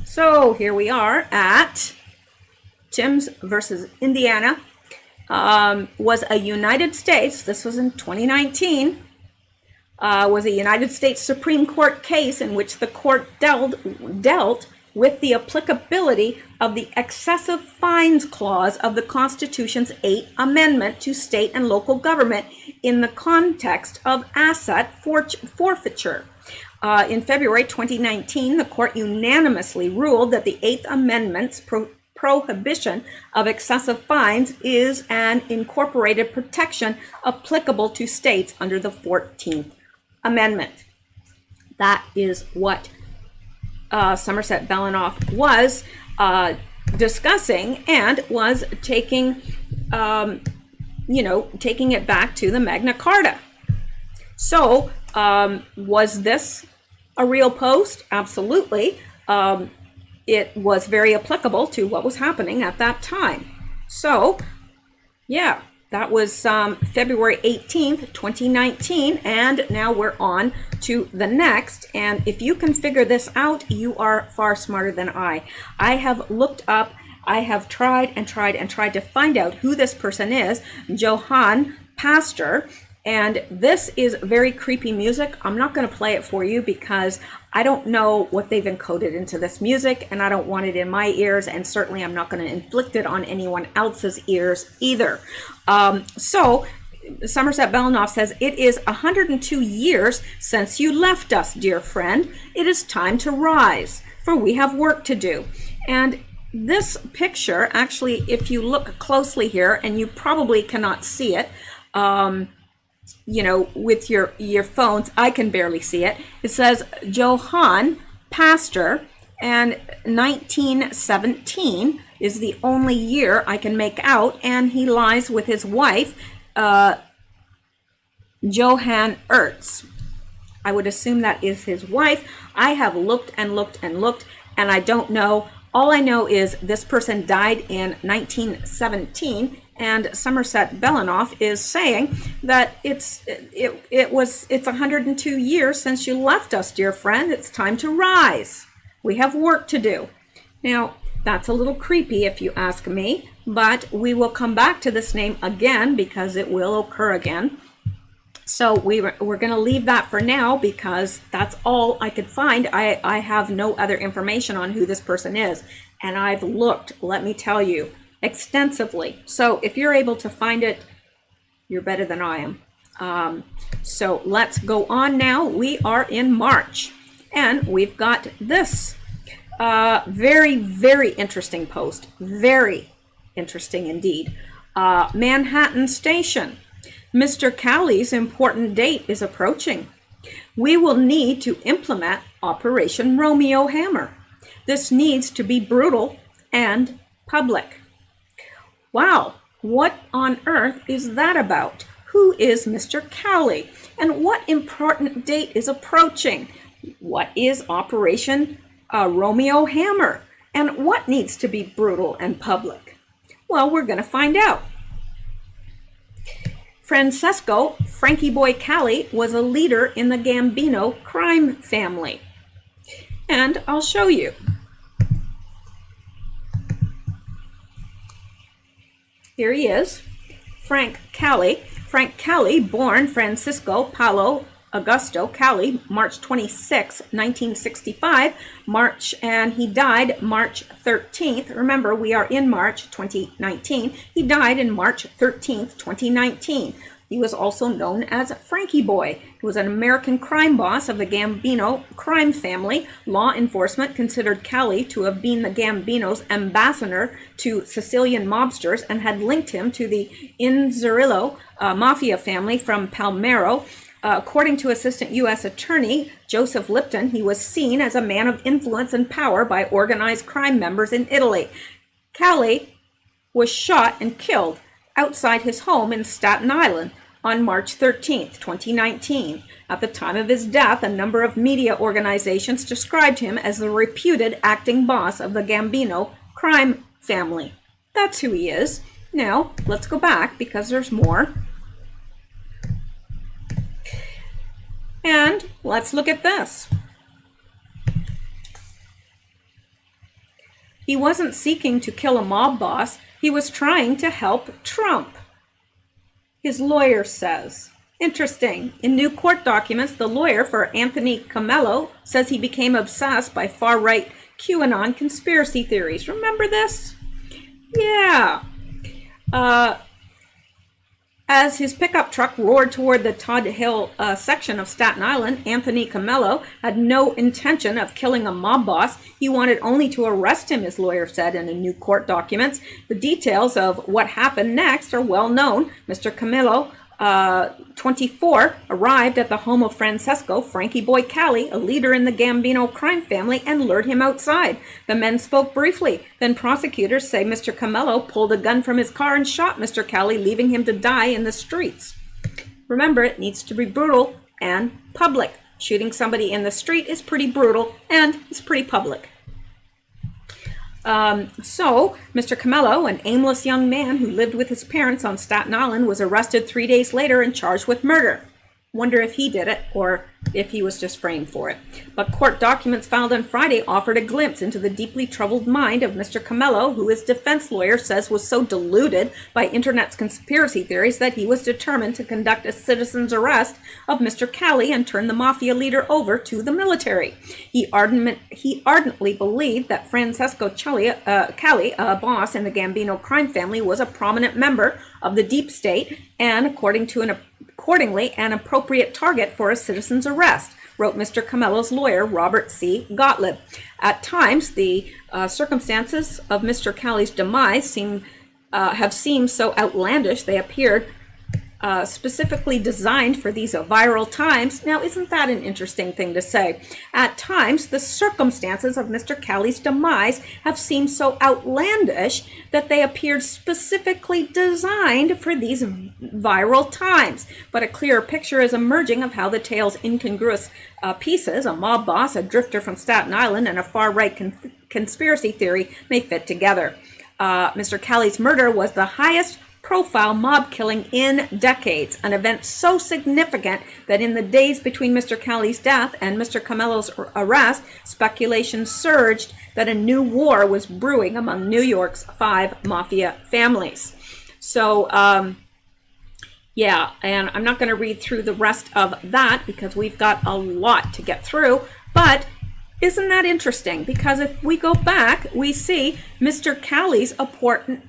so here we are at Timms versus Indiana. Was a United States, this was in 2019, was a United States Supreme Court case in which the court dealt with the applicability of the excessive fines clause of the Constitution's 8th Amendment to state and local government in the context of asset forfeiture. In February 2019, the court unanimously ruled that the 8th Amendment's prohibition of excessive fines is an incorporated protection applicable to states under the 14th Amendment. That is what Somerset Belenoff was discussing, and was taking, taking it back to the Magna Carta. So, was this a real post? Absolutely. It was very applicable to what was happening at that time. So, yeah, that was February 18th, 2019, and now we're on to the next. And if you can figure this out, you are far smarter than I. I have looked up, I have tried to find out who this person is, Johann Pastor. And this is very creepy music. I'm not going to play it for you because I don't know what they've encoded into this music, and I don't want it in my ears, and certainly I'm not going to inflict it on anyone else's ears either. So Somerset Belenoff says, "It is 102 years since you left us, dear friend. It is time to rise, for we have work to do." And this picture, actually, if you look closely here, and you probably cannot see it, with your phones, I can barely see it. It says Johann Pastor, and 1917 is the only year I can make out, and he lies with his wife, Johann Ertz. I would assume that is his wife. I have looked and looked and looked, and I don't know. All I know is this person died in 1917, and Somerset Belenoff is saying that it's 102 years since you left us, dear friend. It's time to rise. We have work to do. Now, that's a little creepy if you ask me, but we will come back to this name again because it will occur again. So we're going to leave that for now because that's all I could find. I have no other information on who this person is, and I've looked, let me tell you, extensively. So if you're able to find it, you're better than I am. So let's go on now. We are in March, and we've got this very, very interesting post. Very interesting indeed. Manhattan Station. Mr. Callie's important date is approaching. We will need to implement Operation Romeo Hammer. This needs to be brutal and public. Wow, what on earth is that about? Who is Mr. Callie? And what important date is approaching? What is Operation Romeo Hammer? And what needs to be brutal and public? Well, we're going to find out. Francesco Frankie Boy Callie was a leader in the Gambino crime family. And I'll show you. Here he is, Frank Callie. Frank Callie, born Francisco Paolo Augusto Callie, March 26, 1965, and he died March 13th. Remember, we are in March 2019. He died in March 13th, 2019. He was also known as Frankie Boy. He was an American crime boss of the Gambino crime family. Law enforcement considered Cali to have been the Gambino's ambassador to Sicilian mobsters and had linked him to the Inzerillo mafia family from Palmero. According to Assistant U.S. Attorney Joseph Lipton, he was seen as a man of influence and power by organized crime members in Italy. Cali was shot and killed outside his home in Staten Island on March 13, 2019. At the time of his death, a number of media organizations described him as the reputed acting boss of the Gambino crime family. That's who he is. Now, let's go back because there's more. And let's look at this. He wasn't seeking to kill a mob boss. He was trying to help Trump, his lawyer says. Interesting. In new court documents, the lawyer for Anthony Camello says he became obsessed by far-right QAnon conspiracy theories. Remember this? Yeah. As his pickup truck roared toward the Todd Hill section of Staten Island, Anthony Camello had no intention of killing a mob boss. He wanted only to arrest him, his lawyer said in the new court documents. The details of what happened next are well known. Mr. Camello, 24, arrived at the home of Francesco Frankie Boy Cali, a leader in the Gambino crime family, and lured him outside. The men spoke briefly. Then prosecutors say Mr. Camello pulled a gun from his car and shot Mr. Cali, leaving him to die in the streets. Remember, it needs to be brutal and public. Shooting somebody in the street is pretty brutal and it's pretty public. So, Mr. Camello, an aimless young man who lived with his parents on Staten Island, was arrested 3 days later and charged with murder. Wonder if he did it or if he was just framed for it. But court documents filed on Friday offered a glimpse into the deeply troubled mind of Mr. Camello, who his defense lawyer says was so deluded by internet's conspiracy theories that he was determined to conduct a citizen's arrest of Mr. Cali and turn the mafia leader over to the military. He ardently believed that Francesco Cali, a boss in the Gambino crime family, was a prominent member of the deep state and, accordingly, an appropriate target for a citizen's arrest, wrote Mr. Camello's lawyer, Robert C. Gottlieb. At times, the circumstances of Mr. Cali's demise have seemed so outlandish they appeared specifically designed for these viral times. Now, isn't that an interesting thing to say? At times, the circumstances of Mr. Cali's demise have seemed so outlandish that they appeared specifically designed for these viral times. But a clearer picture is emerging of how the tale's incongruous pieces, a mob boss, a drifter from Staten Island, and a far-right conspiracy theory may fit together. Mr. Cali's murder was the highest profile mob killing in decades, an event so significant that in the days between Mr. Cali's death and Mr. Camello's arrest, speculation surged that a new war was brewing among New York's 5 mafia families. So, yeah, and I'm not going to read through the rest of that because we've got a lot to get through, but isn't that interesting? Because if we go back, we see Mr. Cali's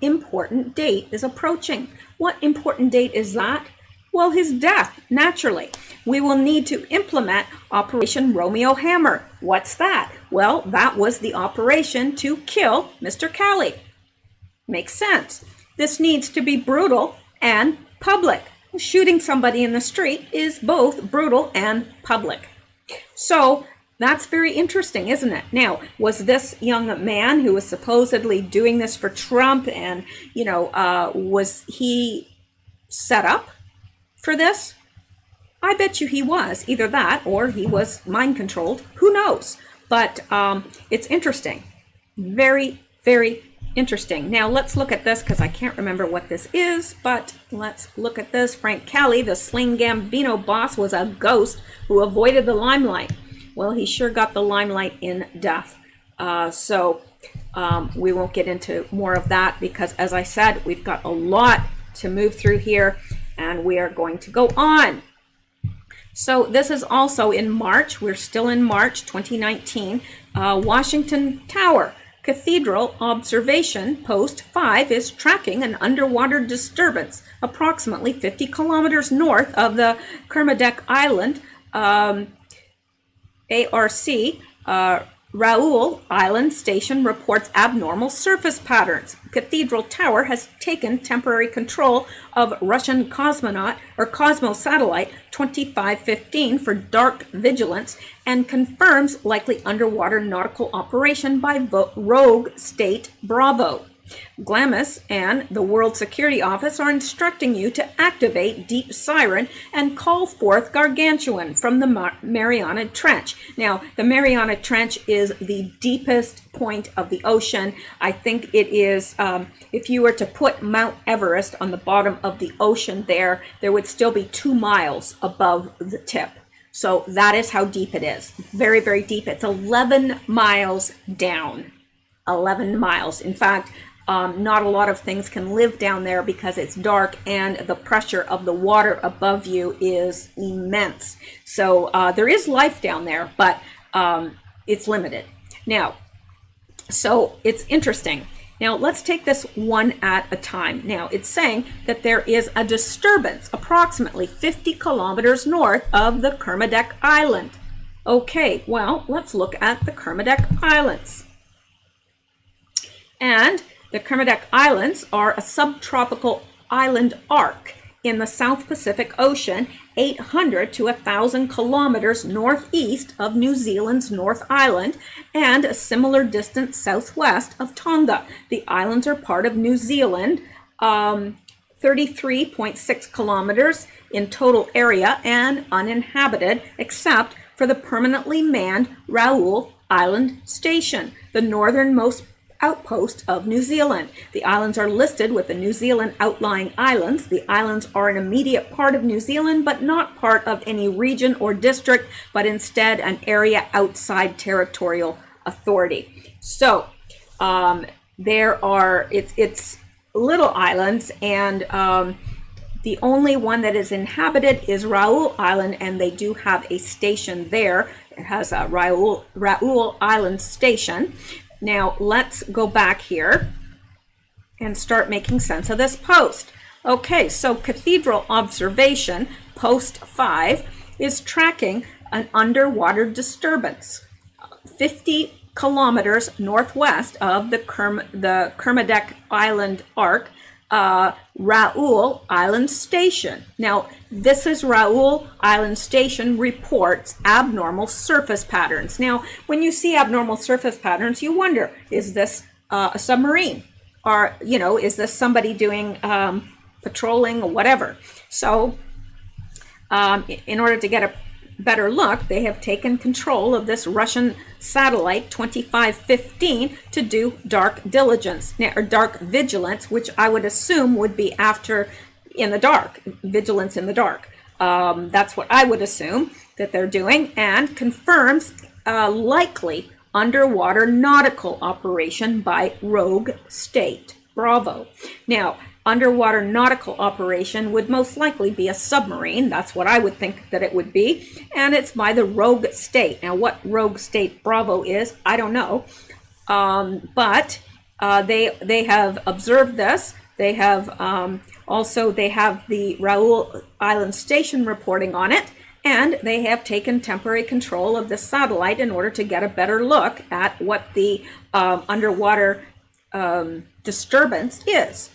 important date is approaching. What important date is that? Well, his death, naturally. We will need to implement Operation Romeo Hammer. What's that? Well, that was the operation to kill Mr. Cali. Makes sense. This needs to be brutal and public. Shooting somebody in the street is both brutal and public. So, that's very interesting, isn't it? Now, was this young man who was supposedly doing this for Trump and, was he set up for this? I bet you he was. Either that or he was mind controlled. Who knows? But it's interesting. Very, very interesting. Now, let's look at this because I can't remember what this is, but let's look at this. Frank Cali, the Sling Gambino boss, was a ghost who avoided the limelight. Well, he sure got the limelight in death. So we won't get into more of that because, as I said, we've got a lot to move through here and we are going to go on. So this is also in March. We're still in March 2019. Washington Tower. Cathedral Observation Post 5 is tracking an underwater disturbance approximately 50 kilometers north of the Kermadec Island. ARC, Raoul Island Station reports abnormal surface patterns. Cathedral Tower has taken temporary control of Russian cosmonaut or Cosmo satellite 2515 for dark vigilance and confirms likely underwater nautical operation by rogue state Bravo. Glamis and the World Security Office are instructing you to activate Deep Siren and call forth Gargantuan from the Mariana Trench. Now, the Mariana Trench is the deepest point of the ocean. I think it is, if you were to put Mount Everest on the bottom of the ocean there would still be 2 miles above the tip. So that is how deep it is. Very, very deep. It's 11 miles down. 11 miles. In fact, not a lot of things can live down there because it's dark and the pressure of the water above you is immense. So there is life down there, but it's limited. Now, so it's interesting. Now, let's take this one at a time. Now, it's saying that there is a disturbance approximately 50 kilometers north of the Kermadec Island. Okay, well, let's look at the Kermadec Islands. And the Kermadec Islands are a subtropical island arc in the South Pacific Ocean, 800 to 1,000 kilometers northeast of New Zealand's North Island and a similar distance southwest of Tonga. The islands are part of New Zealand, 33.6 kilometers in total area and uninhabited except for the permanently manned Raoul Island Station, the northernmost outpost of New Zealand. The islands are listed with the New Zealand outlying islands. The islands are an immediate part of New Zealand, but not part of any region or district, but instead an area outside territorial authority. So it's little islands, and the only one that is inhabited is Raoul Island, and they do have a station there. It has a Raoul Island Station. Now, let's go back here and start making sense of this post. Okay, so Cathedral Observation, Post 5, is tracking an underwater disturbance 50 kilometers northwest of the Kermadec Island arc, Raoul Island Station. Now, this is Raoul Island Station reports abnormal surface patterns. Now, when you see abnormal surface patterns, you wonder, is this a submarine? Or, is this somebody doing patrolling or whatever? So, in order to get a better look, they have taken control of this Russian satellite 2515 to do dark diligence or dark vigilance, which I would assume would be after in the dark, vigilance in the dark. That's what I would assume that they're doing, and confirms likely underwater nautical operation by rogue state Bravo. Now, underwater nautical operation would most likely be a submarine. That's what I would think that it would be. And it's by the rogue state. Now, what rogue state Bravo is, I don't know. But they have observed this. They have they have the Raoul Island Station reporting on it. And they have taken temporary control of the satellite in order to get a better look at what the underwater disturbance is.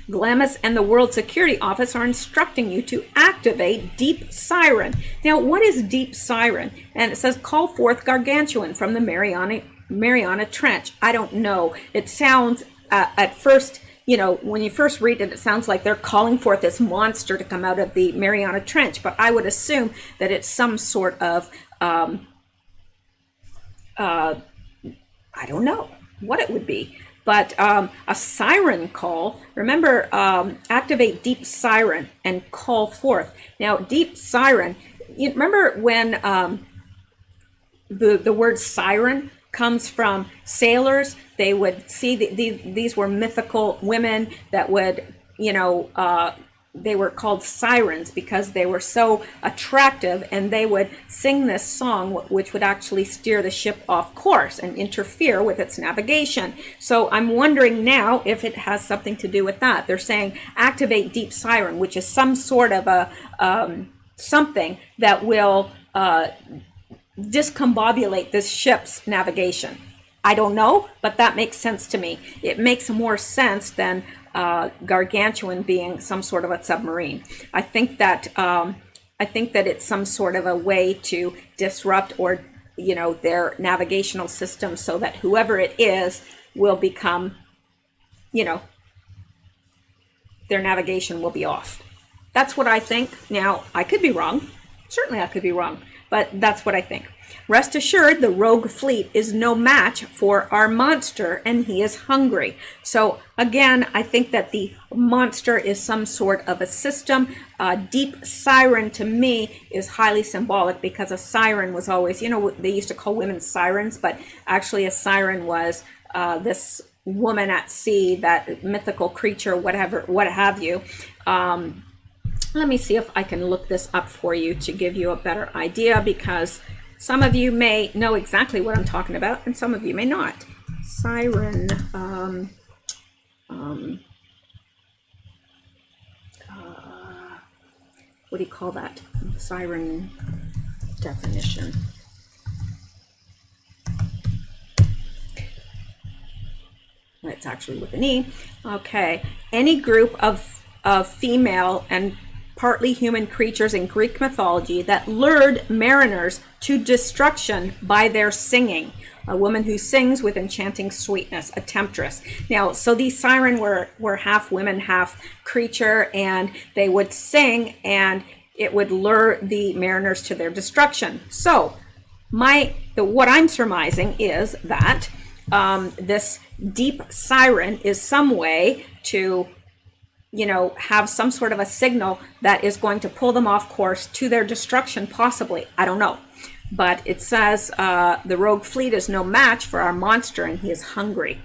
Glamis and the World Security Office are instructing you to activate Deep Siren. Now, what is Deep Siren? And it says, call forth Gargantuan from the Mariana Trench. I don't know. It sounds, at first, when you first read it, it sounds like they're calling forth this monster to come out of the Mariana Trench. But I would assume that it's some sort of, I don't know what it would be. But a siren call, remember, activate Deep Siren and call forth. Now, Deep Siren, you remember when the word siren comes from sailors? They would see, these were mythical women that would, they were called sirens because they were so attractive, and they would sing this song which would actually steer the ship off course and interfere with its navigation. So I'm wondering now if it has something to do with that. They're saying activate deep siren, which is some sort of a something that will discombobulate this ship's navigation. I don't know, but that makes sense to me. It makes more sense than gargantuan being some sort of a submarine. I think that it's some sort of a way to disrupt, or their navigational system, so that whoever it is will become, their navigation will be off. That's what I think. Now, I could be wrong. Certainly I could be wrong, but that's what I think. Rest assured, the rogue fleet is no match for our monster, and he is hungry. So again, I think that the monster is some sort of a system. Deep siren to me is highly symbolic, because a siren was always, they used to call women sirens, but actually a siren was this woman at sea, that mythical creature, whatever, what have you. Let me see if I can look this up for you to give you a better idea, because some of you may know exactly what I'm talking about, and some of you may not. Siren, what do you call that? Siren definition. It's actually with an E. Okay, any group of female and partly human creatures in Greek mythology that lured mariners to destruction by their singing. A woman who sings with enchanting sweetness, a temptress. Now, so these siren were half women, half creature, and they would sing, and it would lure the mariners to their destruction. So what I'm surmising is that this deep siren is some way to have some sort of a signal that is going to pull them off course to their destruction, possibly. I don't know. But it says the rogue fleet is no match for our monster, and he is hungry.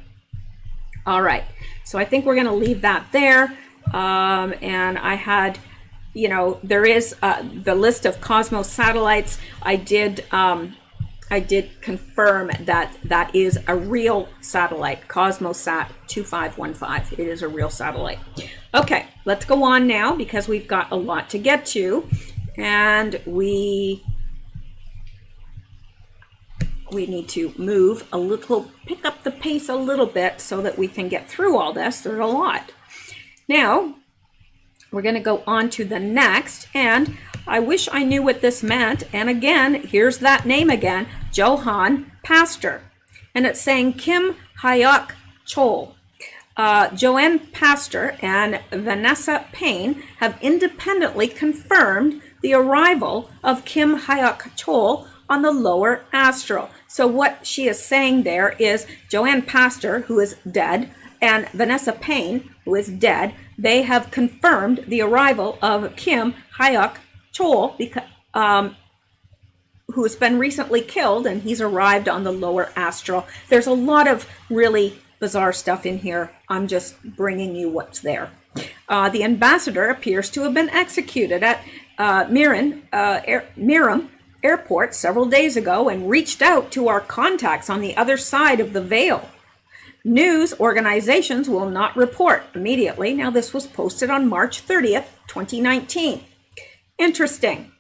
All right. So I think we're going to leave that there. And I had, there is the list of Cosmos satellites. I did confirm that that is a real satellite, Cosmosat 2515. It is a real satellite. Okay, let's go on now, because we've got a lot to get to, and we need to move a little, pick up the pace a little bit so that we can get through all this. There's a lot. Now, we're going to go on to the next, and I wish I knew what this meant. And again, here's that name again, Johann Pastor. And it's saying Kim Hyok Chol. Joanne Pastor and Vanessa Payne have independently confirmed the arrival of Kim Hyok Chol on the lower astral. So what she is saying there is Joanne Pastor, who is dead, and Vanessa Payne, who is dead, they have confirmed the arrival of Kim Hyok Chol, who has been recently killed, and he's arrived on the lower astral. There's a lot of really bizarre stuff in here. I'm just bringing you what's there. The ambassador appears to have been executed at Miram Airport several days ago, and reached out to our contacts on the other side of the veil. News organizations will not report immediately. Now, this was posted on March 30th, 2019. Interesting.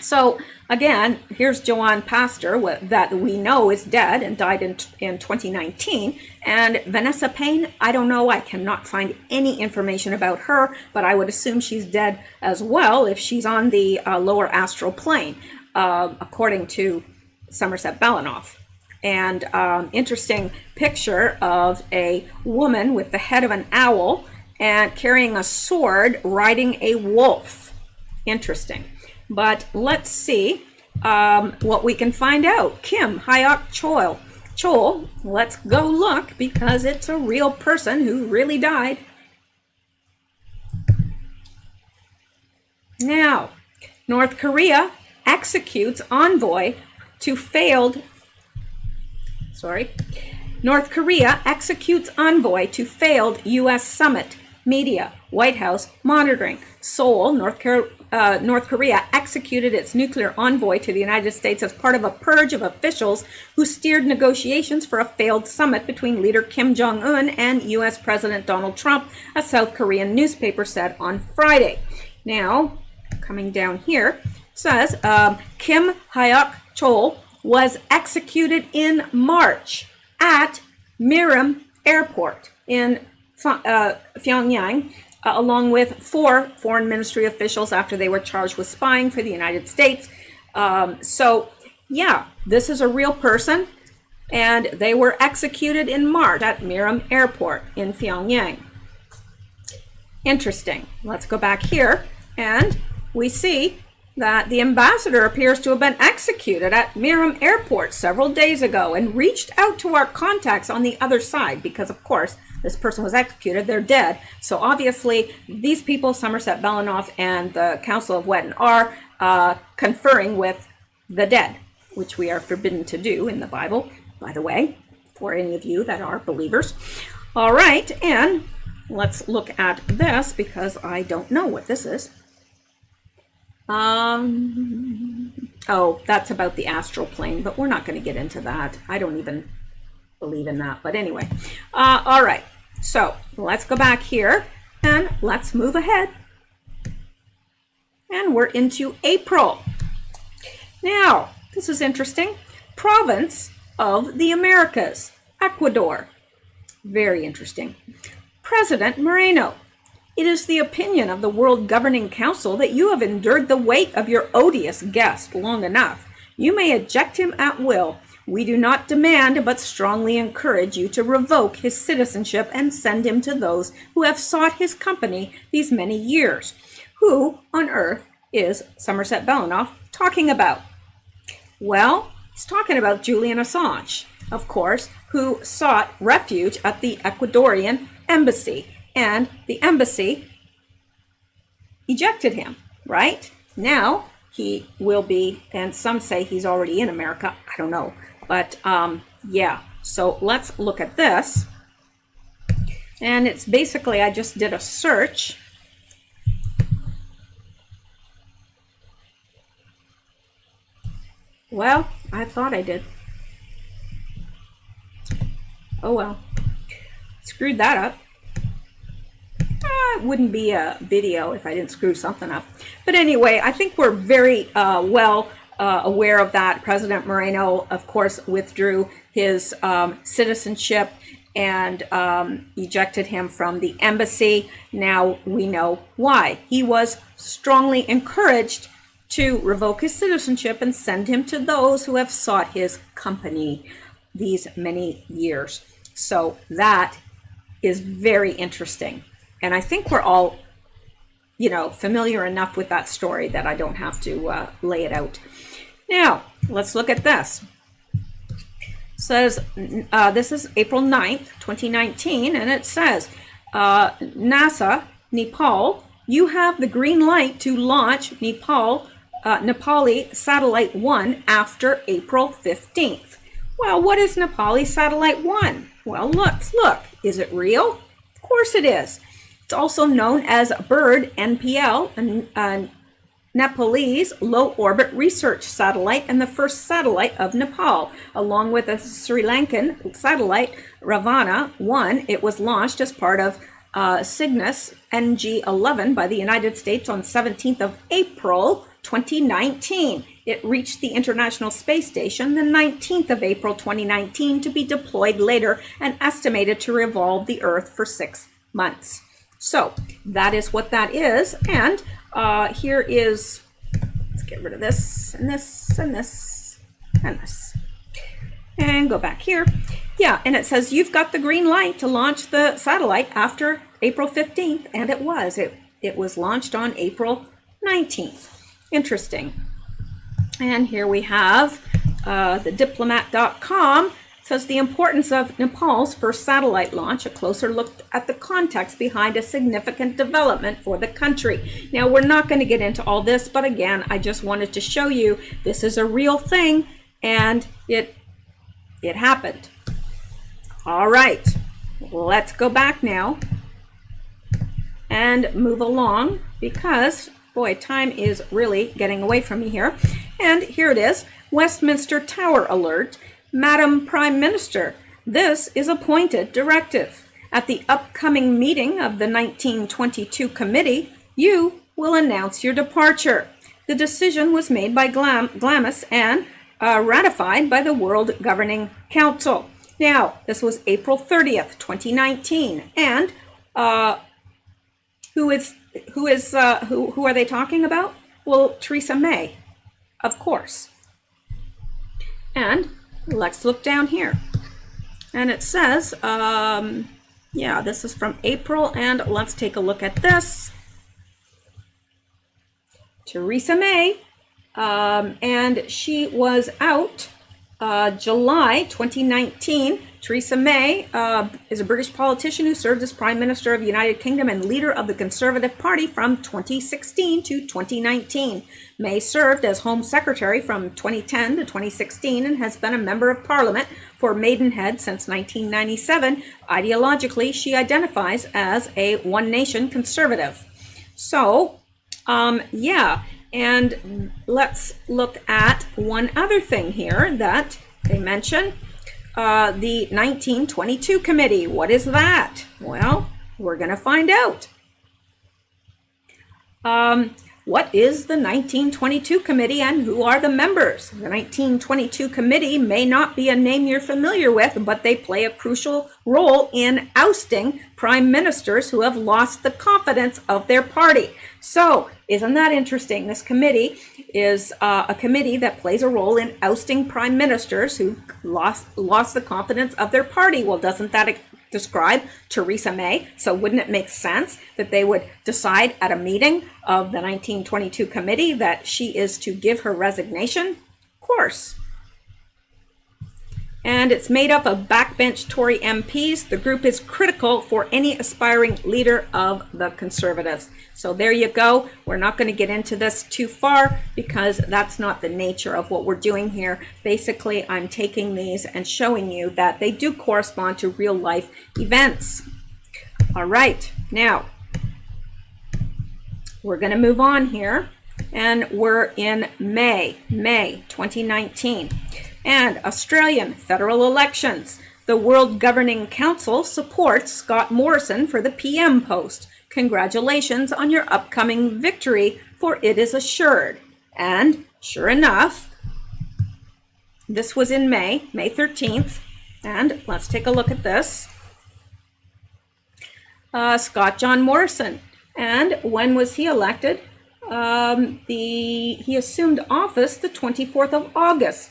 So again, here's Joanne Pastor, that we know is dead and died in 2019. And Vanessa Payne, I don't know. I cannot find any information about her, but I would assume she's dead as well if she's on the lower astral plane, according to Somerset Belenoff. And interesting picture of a woman with the head of an owl and carrying a sword, riding a wolf. Interesting. But let's see what we can find out. Kim Hyok Chol, let's go look, because it's a real person who really died. Now, North Korea executes envoy to failed U.S. summit media, White House monitoring. Seoul, North Korea executed its nuclear envoy to the United States as part of a purge of officials who steered negotiations for a failed summit between leader Kim Jong-un and U.S. President Donald Trump, a South Korean newspaper said on Friday. Now, coming down here, it says Kim Hyok-chol was executed in March at Miram Airport in Pyongyang, along with 4 foreign ministry officials after they were charged with spying for the United States. So, yeah, this is a real person, and they were executed in March at Miram Airport in Pyongyang. Interesting. Let's go back here, and we see that the ambassador appears to have been executed at Miram Airport several days ago and reached out to our contacts on the other side because, of course, this person was executed. They're dead. So obviously, these people, Somerset Belenoff and the Council of Wetton, are conferring with the dead, which we are forbidden to do in the Bible, by the way, for any of you that are believers. All right, and let's look at this because I don't know what this is. Oh, that's about the astral plane, but we're not going to get into that. I don't even believe in that, but anyway. All right, so let's go back here and let's move ahead. And we're into April. Now, this is interesting. Province of the Americas, Ecuador. Very interesting. President Moreno. It is the opinion of the World Governing Council that you have endured the weight of your odious guest long enough. You may eject him at will. We do not demand, but strongly encourage you to revoke his citizenship and send him to those who have sought his company these many years. Who on earth is Somerset Belenoff talking about? Well, he's talking about Julian Assange, of course, who sought refuge at the Ecuadorian embassy. And the embassy ejected him, right? Now he will be, and some say he's already in America. I don't know. But yeah, so let's look at this. And it's basically, I just did a search. Well, I thought I did. Oh well. Screwed that up. It wouldn't be a video if I didn't screw something up. But anyway, I think we're very well aware of that. President Moreno, of course, withdrew his citizenship and ejected him from the embassy. Now we know why. He was strongly encouraged to revoke his citizenship and send him to those who have sought his company these many years. So that is very interesting. And I think we're all, you know, familiar enough with that story that I don't have to lay it out. Now, let's look at this. It says, this is April 9th, 2019, and it says, NASA, Nepal, you have the green light to launch Nepali Satellite 1 after April 15th. Well, what is Nepali Satellite 1? Well, let's look. Is it real? Of course it is. It's also known as BIRD NPL, a Nepalese low-orbit research satellite and the first satellite of Nepal. Along with a Sri Lankan satellite, Ravana 1, it was launched as part of Cygnus NG-11 by the United States on 17th of April 2019. It reached the International Space Station the 19th of April 2019 to be deployed later and estimated to revolve the Earth for 6 months. So that is what that is. And here is, let's get rid of this and this and this and this. And go back here. Yeah, and it says you've got the green light to launch the satellite after April 15th. And it was. It was launched on April 19th. Interesting. And here we have the diplomat.com. Says the importance of Nepal's first satellite launch, a closer look at the context behind a significant development for the country. Now, we're not going to get into all this, but again, I just wanted to show you this is a real thing, and it happened. All right, let's go back now and move along because, boy, time is really getting away from me here. And here it is, Westminster Tower alert. Madam Prime Minister, this is appointed directive. At the upcoming meeting of the 1922 committee, you will announce your departure. The decision was made by Glamis and ratified by the World Governing Council. Now, this was April 30th, 2019. And who are they talking about? Well, Theresa May, of course. And let's look down here. And it says, yeah, this is from April, and let's take a look at this. Theresa May, and she was out July 2019. Theresa May is a British politician who served as Prime Minister of the United Kingdom and leader of the Conservative Party from 2016 to 2019. May served as Home Secretary from 2010 to 2016 and has been a Member of Parliament for Maidenhead since 1997. Ideologically, she identifies as a One Nation conservative. So, yeah, and let's look at one other thing here that they mention. The 1922 committee. What is that? Well, we're going to find out. What is the 1922 committee and who are the members? The 1922 committee may not be a name you're familiar with, but they play a crucial role in ousting prime ministers who have lost the confidence of their party. So, isn't that interesting? This committee is a committee that plays a role in ousting prime ministers who lost the confidence of their party. Well, doesn't that describe Theresa May? So wouldn't it make sense that they would decide at a meeting of the 1922 committee that she is to give her resignation? Of course. And it's made up of backbench Tory MPs. The group is critical for any aspiring leader of the Conservatives. So there you go. We're not going to get into this too far because that's not the nature of what we're doing here. Basically, I'm taking these and showing you that they do correspond to real life events. All right, now we're going to move on here, and we're in May 2019. And Australian federal elections. The World Governing Council supports Scott Morrison for the PM post. Congratulations on your upcoming victory, for it is assured. And sure enough, this was in May 13th. And let's take a look at this. Scott John Morrison. And when was he elected? He assumed office the 24th of August.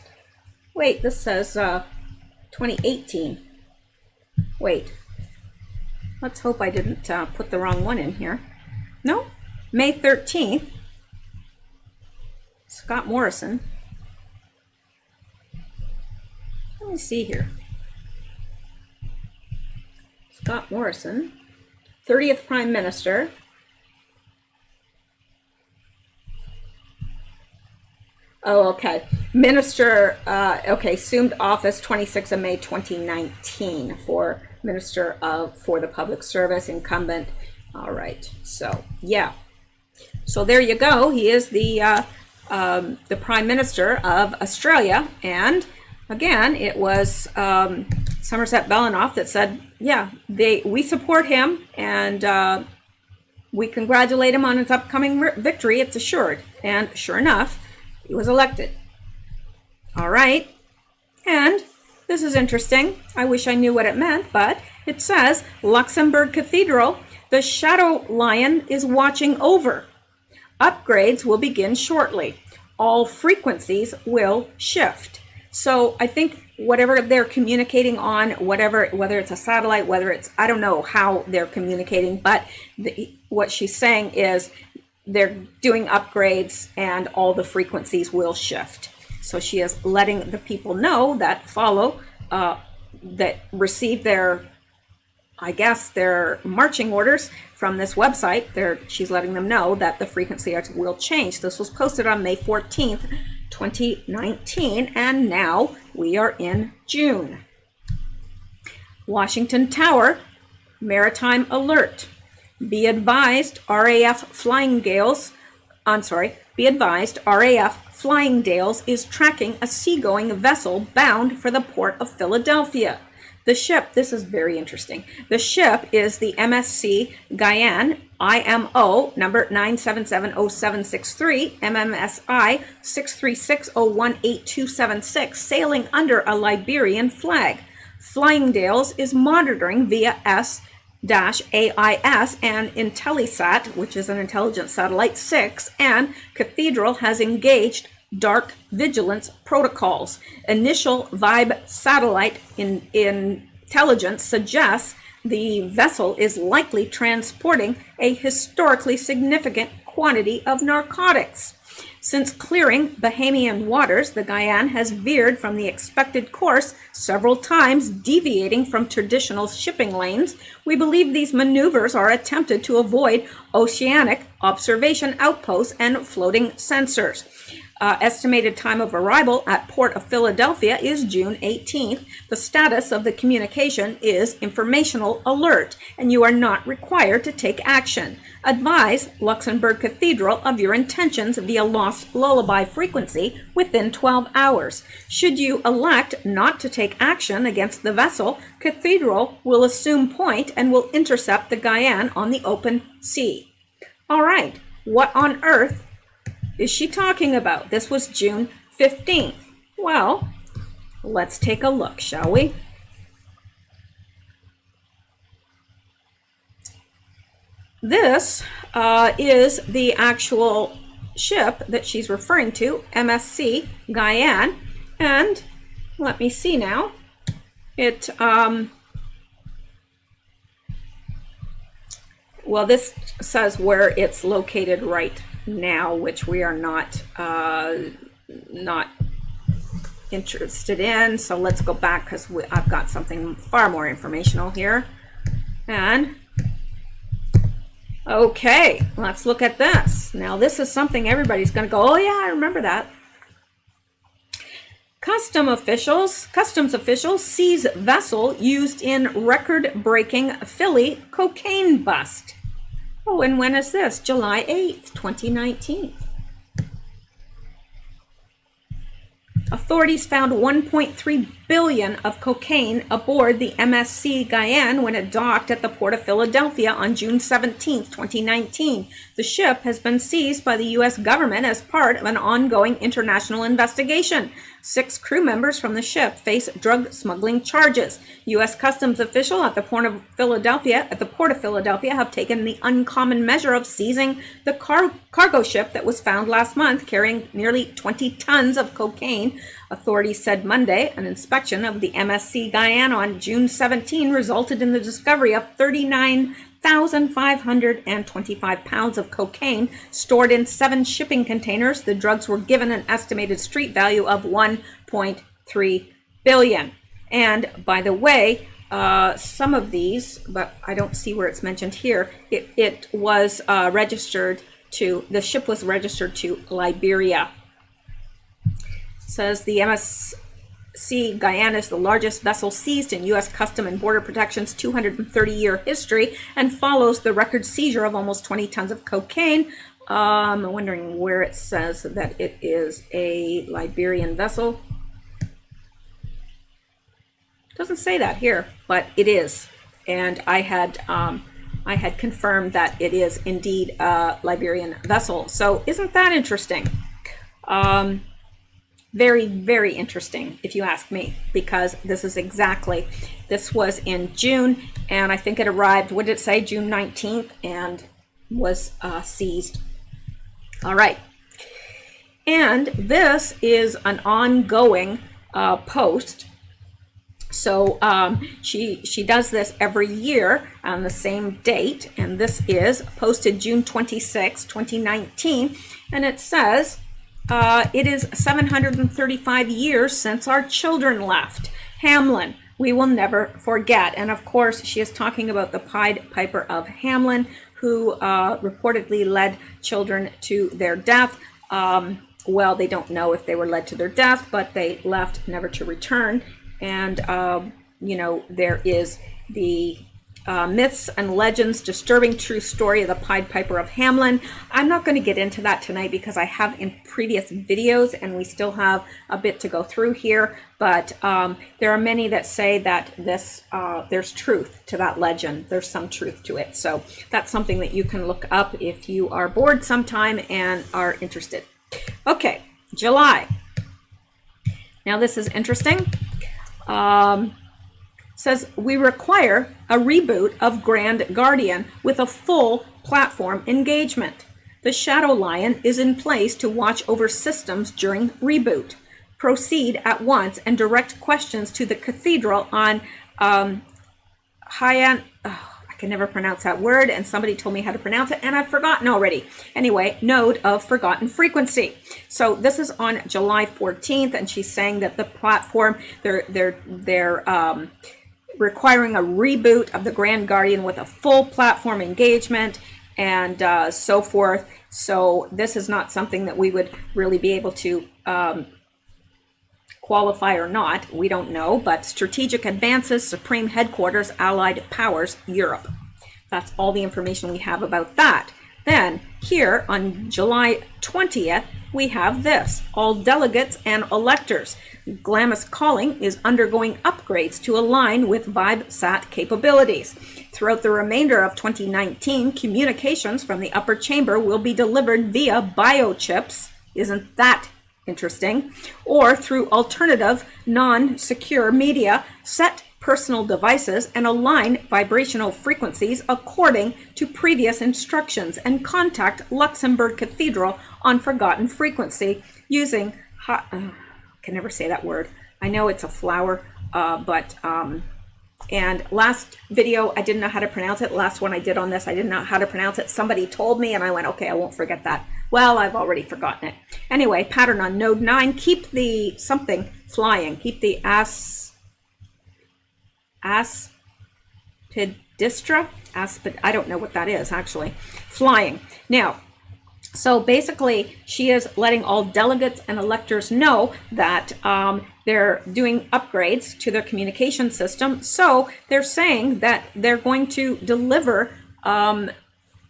Wait, this says 2018. Wait, let's hope I didn't put the wrong one in here. No, May 13th. Scott Morrison. Let me see here. Scott Morrison, 30th Prime Minister. Oh, okay. Minister, okay, assumed office 26th of May 2019 for Minister for the Public Service, incumbent. All right, so yeah. So there you go. He is the Prime Minister of Australia. And again, it was Somerset Belenoff that said, yeah, we support him and we congratulate him on his upcoming victory. It's assured. And sure enough, he was elected. All right. And this is interesting. I wish I knew what it meant, but it says Luxembourg Cathedral, the shadow lion is watching over. Upgrades will begin shortly. All frequencies will shift. So I think whatever they're communicating on, whether it's a satellite, whether it's, I don't know how they're communicating, but what she's saying is they're doing upgrades and all the frequencies will shift. So she is letting the people know that that receive their, I guess, their marching orders from this website. She's letting them know that the frequency will change. This was posted on May 14th, 2019, and now we are in June. Washington Tower, maritime alert. Be advised, RAF Flying Dales is tracking a seagoing vessel bound for the port of Philadelphia. The ship, this is very interesting. The ship is the MSC Guyane, IMO number 9770763, MMSI 636018276, sailing under a Liberian flag. Flying Dales is monitoring via S-AIS and Intellisat, which is an intelligence satellite 6, and Cathedral has engaged dark vigilance protocols. Initial Vibe satellite intelligence suggests the vessel is likely transporting a historically significant quantity of narcotics. Since clearing Bahamian waters, the Guyane has veered from the expected course several times, deviating from traditional shipping lanes. We believe these maneuvers are attempted to avoid oceanic observation outposts and floating sensors. Estimated time of arrival at Port of Philadelphia is June 18th. The status of the communication is informational alert, and you are not required to take action. Advise Luxembourg Cathedral of your intentions via Lost Lullaby frequency within 12 hours. Should you elect not to take action against the vessel, Cathedral will assume point and will intercept the Guyane on the open sea. All right, what on earth is she talking about? This was June 15th. Well, let's take a look, shall we? This is the actual ship that she's referring to, MSC Guyane, and let me see now. It well, this says where it's located right now, which we are not interested in. So let's go back because I've got something far more informational here. And okay, let's look at this. Now this is something everybody's going to go, oh yeah, I remember that. Customs officials seize vessel used in record-breaking Philly cocaine bust. Oh, and when is this? July 8th, 2019. Authorities found 1.3 billion of cocaine aboard the MSC Guyane when it docked at the Port of Philadelphia on June 17, 2019. The ship has been seized by the U.S. government as part of an ongoing international investigation. 6 crew members from the ship face drug smuggling charges. U.S. Customs officials at the Port of Philadelphia have taken the uncommon measure of seizing the cargo ship that was found last month carrying nearly 20 tons of cocaine. Authorities said Monday an inspection of the MSC Guyane on June 17 resulted in the discovery of 39,525 pounds of cocaine stored in 7 shipping containers. The drugs were given an estimated street value of 1.3 billion. And by the way, some of these, but I don't see where it's mentioned here, it was registered to, the ship was registered to Liberia. Says the MSC Guyane is the largest vessel seized in U.S. Customs and Border Protection's 230-year history and follows the record seizure of almost 20 tons of cocaine. I'm wondering where it says that it is a Liberian vessel. It doesn't say that here, but it is. And I had confirmed that it is indeed a Liberian vessel. So isn't that interesting? Very, very interesting, if you ask me, because this was in June, and I think it arrived, what did it say, June 19th, and was seized. All right. And this is an ongoing post. So she does this every year on the same date, and this is posted June 26, 2019, and it says, it is 735 years since our children left. Hamelin, we will never forget. And of course, she is talking about the Pied Piper of Hamelin, who reportedly led children to their death. Well, they don't know if they were led to their death, but they left never to return. And, you know, there is the Myths and Legends, Disturbing True Story of the Pied Piper of Hamelin. I'm not going to get into that tonight because I have in previous videos and we still have a bit to go through here. But there are many that say that this there's truth to that legend. There's some truth to it. So that's something that you can look up if you are bored sometime and are interested. Okay, July. Now this is interesting. Says we require a reboot of Grand Guardian with a full platform engagement. The Shadow Lion is in place to watch over systems during reboot. Proceed at once and direct questions to the Cathedral on I can never pronounce that word, and somebody told me how to pronounce it and I've forgotten already. Anyway, node of forgotten frequency. So this is on July 14th, and she's saying that the platform they're requiring a reboot of the Grand Guardian with a full platform engagement and so forth. So this is not something that we would really be able to qualify or not. We don't know, but Strategic Advances, Supreme Headquarters, Allied Powers, Europe. That's all the information we have about that. Then here on July 20th, we have this. All delegates and electors. Glamis Calling is undergoing upgrades to align with VibeSat capabilities. Throughout the remainder of 2019, communications from the upper chamber will be delivered via biochips. Isn't that interesting? Or through alternative, non-secure media, set personal devices and align vibrational frequencies according to previous instructions, and contact Luxembourg Cathedral on forgotten frequency using can never say that word. I know it's a flower, and last video I didn't know how to pronounce it. Last one I did on this, I didn't know how to pronounce it. Somebody told me and I went, okay, I won't forget that. Well, I've already forgotten it. Anyway, pattern on node 9, keep the something flying. Keep the aspidistra, I don't know what that is actually, flying. Now, so basically she is letting all delegates and electors know that they're doing upgrades to their communication system. So they're saying that they're going to deliver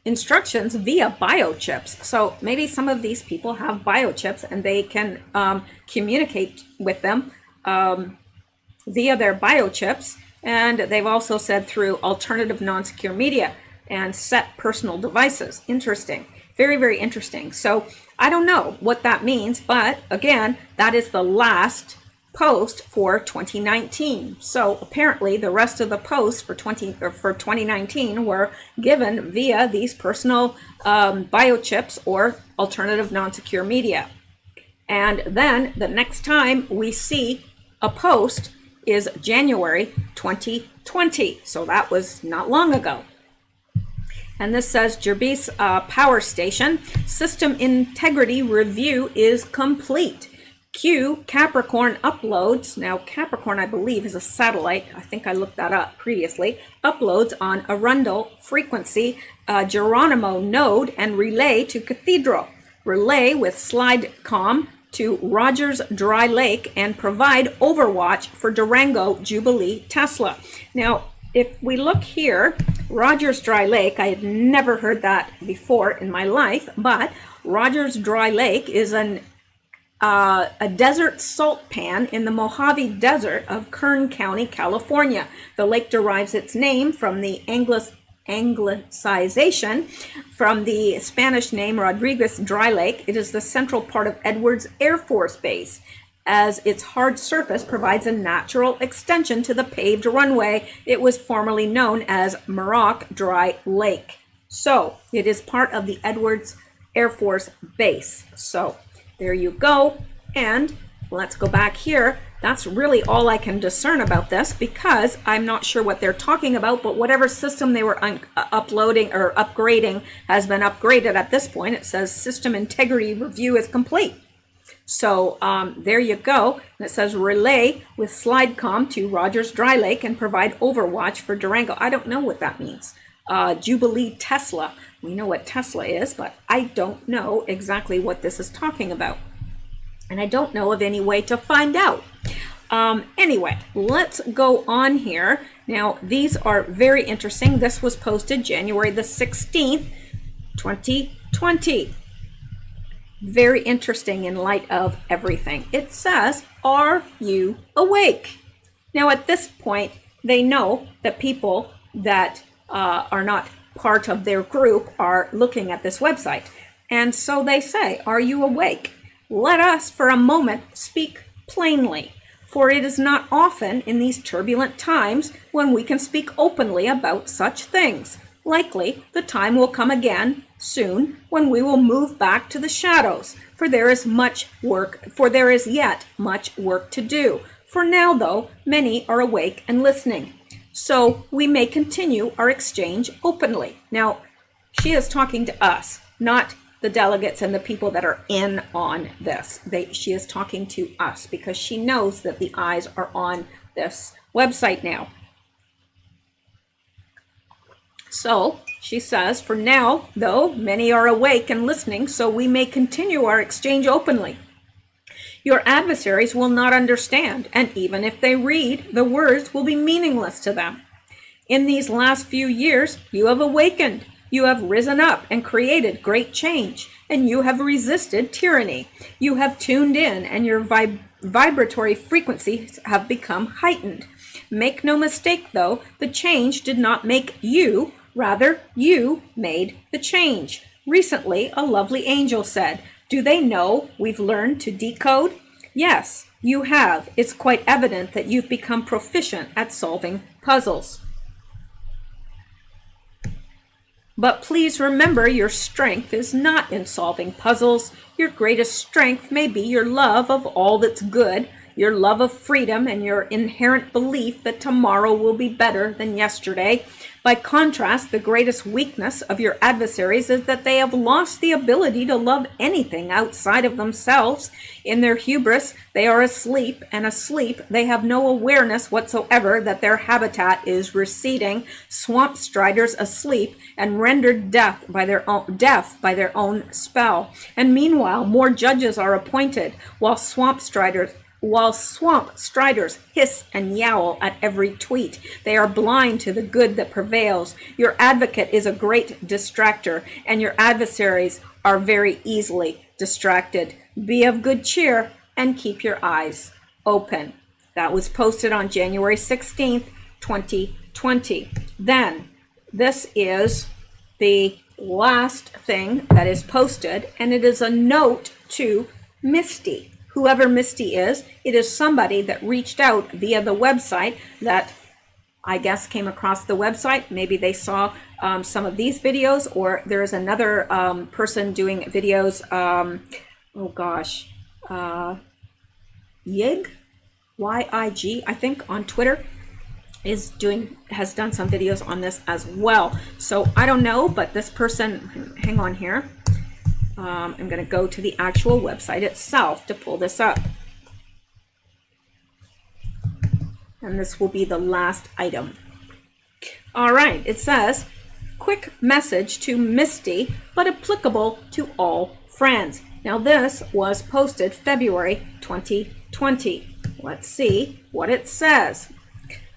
instructions via biochips. So maybe some of these people have biochips and they can communicate with them via their biochips. And they've also said through alternative non-secure media and set personal devices. Interesting. Very, very interesting. So I don't know what that means, but again, that is the last post for 2019. So apparently the rest of the posts for 2019 were given via these personal biochips or alternative non-secure media. And then the next time we see a post is January 2020. So that was not long ago. And this says Gerbis Power Station System Integrity Review is complete. Q Capricorn uploads. Now Capricorn, I believe, is a satellite. I think I looked that up previously. Uploads on Arundel frequency, Geronimo node, and relay to Cathedral. Relay with SlideCom to Rogers Dry Lake and provide overwatch for Durango Jubilee Tesla. Now, if we look here, Rogers Dry Lake, I had never heard that before in my life, but Rogers Dry Lake is a desert salt pan in the Mojave Desert of Kern County, California. The lake derives its name from the Anglicization from the Spanish name Rodriguez Dry Lake. It is the central part of Edwards Air Force Base, as its hard surface provides a natural extension to the paved runway. It was formerly known as Muroc Dry Lake. So it is part of the Edwards Air Force Base. So there you go. And let's go back here. That's really all I can discern about this because I'm not sure what they're talking about, but whatever system they were uploading or upgrading has been upgraded at this point. It says System Integrity Review is complete. So there you go. And it says relay with SlideCom to Rogers Dry Lake and provide overwatch for Durango. I don't know what that means. Jubilee Tesla. We know what Tesla is, but I don't know exactly what this is talking about. And I don't know of any way to find out. Anyway, let's go on here. Now, these are very interesting. This was posted January the 16th, 2020. Very interesting in light of everything. It says, "Are you awake?" Now, at this point, they know that people that are not part of their group are looking at this website. And so they say, "Are you awake? Let us for a moment speak plainly, for it is not often in these turbulent times when we can speak openly about such things. Likely the time will come again soon when we will move back to the shadows, for there is yet much work to do. For now, though, many are awake and listening, so we may continue our exchange openly." Now, she is talking to us, not the delegates and the people that are in on this. She is talking to us because she knows that the eyes are on this website now. So she says, "For now, though, many are awake and listening, so we may continue our exchange openly. Your adversaries will not understand, and even if they read, the words will be meaningless to them. In these last few years, you have awakened. You have risen up and created great change, and you have resisted tyranny. You have tuned in, and your vibratory frequencies have become heightened. Make no mistake, though, the change did not make you. Rather, you made the change. Recently, a lovely angel said, 'Do they know we've learned to decode?' Yes, you have. It's quite evident that you've become proficient at solving puzzles. But please remember, your strength is not in solving puzzles. Your greatest strength may be your love of all that's good, your love of freedom, and your inherent belief that tomorrow will be better than yesterday. By contrast, the greatest weakness of your adversaries is that they have lost the ability to love anything outside of themselves. In their hubris, they are asleep, and asleep, they have no awareness whatsoever that their habitat is receding. Swamp striders asleep and rendered deaf by their own spell. And meanwhile, more judges are appointed, while swamp striders hiss and yowl at every tweet. They are blind to the good that prevails. Your advocate is a great distractor, and your adversaries are very easily distracted. Be of good cheer and keep your eyes open." That was posted on January 16th, 2020. Then, this is the last thing that is posted, and it is a note to Misty. Whoever Misty is, it is somebody that reached out via the website that I guess came across the website. Maybe they saw some of these videos, or there's another person doing videos. Yig, Y-I-G, I think, on Twitter has done some videos on this as well. So I don't know, but this person, hang on here. I'm going to go to the actual website itself to pull this up. And this will be the last item. All right, it says, "Quick message to Misty, but applicable to all friends." Now this was posted February 2020. Let's see what it says.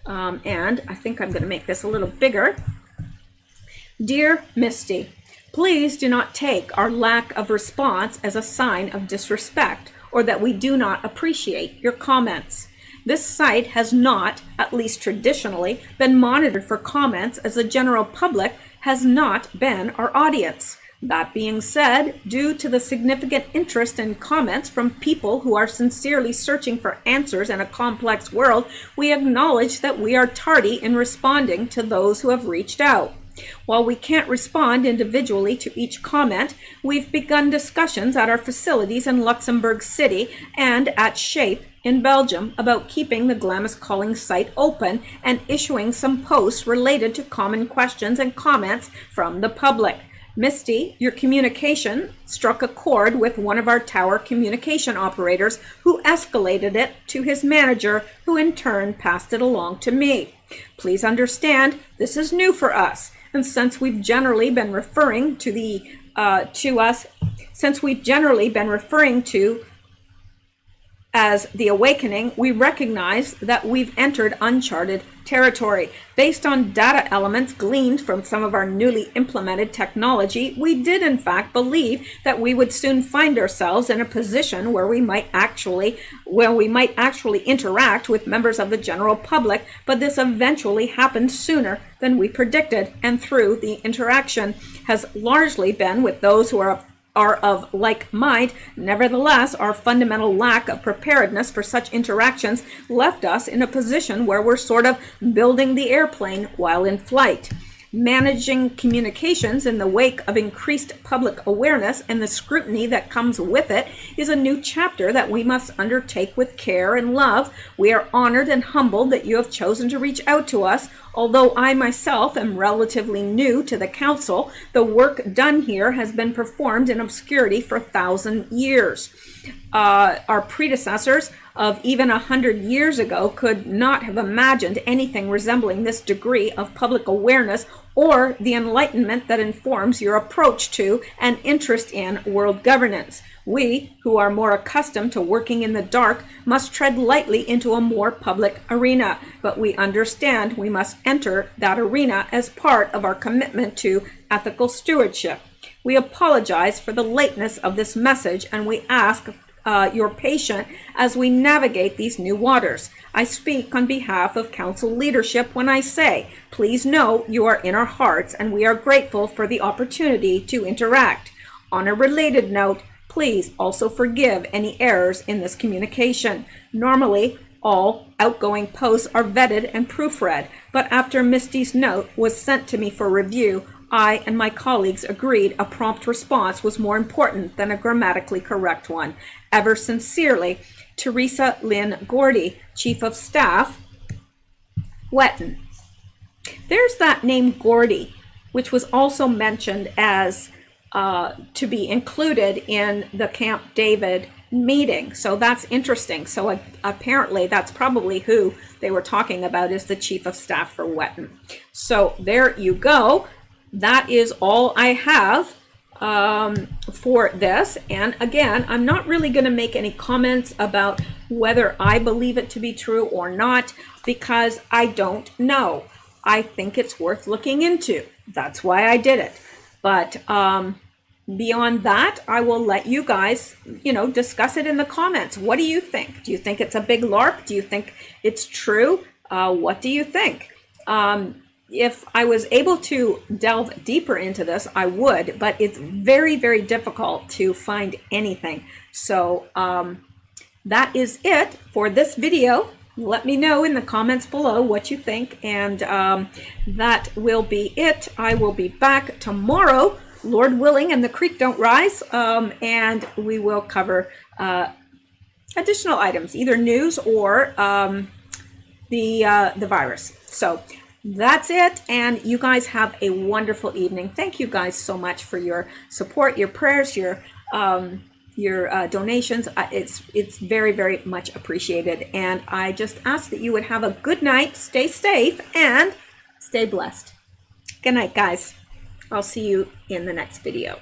And I think I'm going to make this a little bigger. "Dear Misty, please do not take our lack of response as a sign of disrespect or that we do not appreciate your comments. This site has not, at least traditionally, been monitored for comments, as the general public has not been our audience. That being said, due to the significant interest in comments from people who are sincerely searching for answers in a complex world, we acknowledge that we are tardy in responding to those who have reached out. While we can't respond individually to each comment, we've begun discussions at our facilities in Luxembourg City and at Shape in Belgium about keeping the Glamis Calling site open and issuing some posts related to common questions and comments from the public. Misty, your communication struck a chord with one of our tower communication operators, who escalated it to his manager, who in turn passed it along to me. Please understand, this is new for us. And since we've generally been referring to As the awakening, we recognize that we've entered uncharted territory. Based on data elements gleaned from some of our newly implemented technology, we did in fact believe that we would soon find ourselves in a position where we might actually interact with members of the general public, but this eventually happened sooner than we predicted, and through the interaction has largely been with those who are of like mind. Nevertheless, our fundamental lack of preparedness for such interactions left us in a position where we're sort of building the airplane while in flight. Managing communications in the wake of increased public awareness and the scrutiny that comes with it is a new chapter that we must undertake with care and love. We are honored and humbled that you have chosen to reach out to us. Although I myself am relatively new to the council, the work done here has been performed in obscurity for 1,000 years. Our predecessors of even 100 years ago could not have imagined anything resembling this degree of public awareness or the enlightenment that informs your approach to and interest in world governance. We, who are more accustomed to working in the dark, must tread lightly into a more public arena, but we understand we must enter that arena as part of our commitment to ethical stewardship. We apologize for the lateness of this message, and we ask your patience as we navigate these new waters. I speak on behalf of council leadership when I say, please know you are in our hearts and we are grateful for the opportunity to interact. On a related note, please also forgive any errors in this communication. Normally, all outgoing posts are vetted and proofread, but after Misty's note was sent to me for review, I and my colleagues agreed a prompt response was more important than a grammatically correct one. Ever sincerely, Teresa Lynn Gordy, Chief of Staff, Wetton. There's that name Gordy, which was also mentioned as to be included in the Camp David meeting. So that's interesting. So apparently that's probably who they were talking about, is the Chief of Staff for Wetton. So there you go. That is all I have for this. And again, I'm not really going to make any comments about whether I believe it to be true or not, because I don't know. I think it's worth looking into. That's why I did it. But beyond that, I will let you guys, discuss it in the comments. What do you think? Do you think it's a big LARP? Do you think it's true? What do you think? If I was able to delve deeper into this, I would, but it's very, very difficult to find anything. So that is it for this video. Let me know in the comments below what you think, and that will be it. I will be back tomorrow, Lord willing, and the creek don't rise, and we will cover additional items, either news or the virus. So that's it, and you guys have a wonderful evening. Thank you guys so much for your support, your prayers, your donations. It's very, very much appreciated, and I just ask that you would have a good night, stay safe, and stay blessed. Good night, guys. I'll see you in the next video.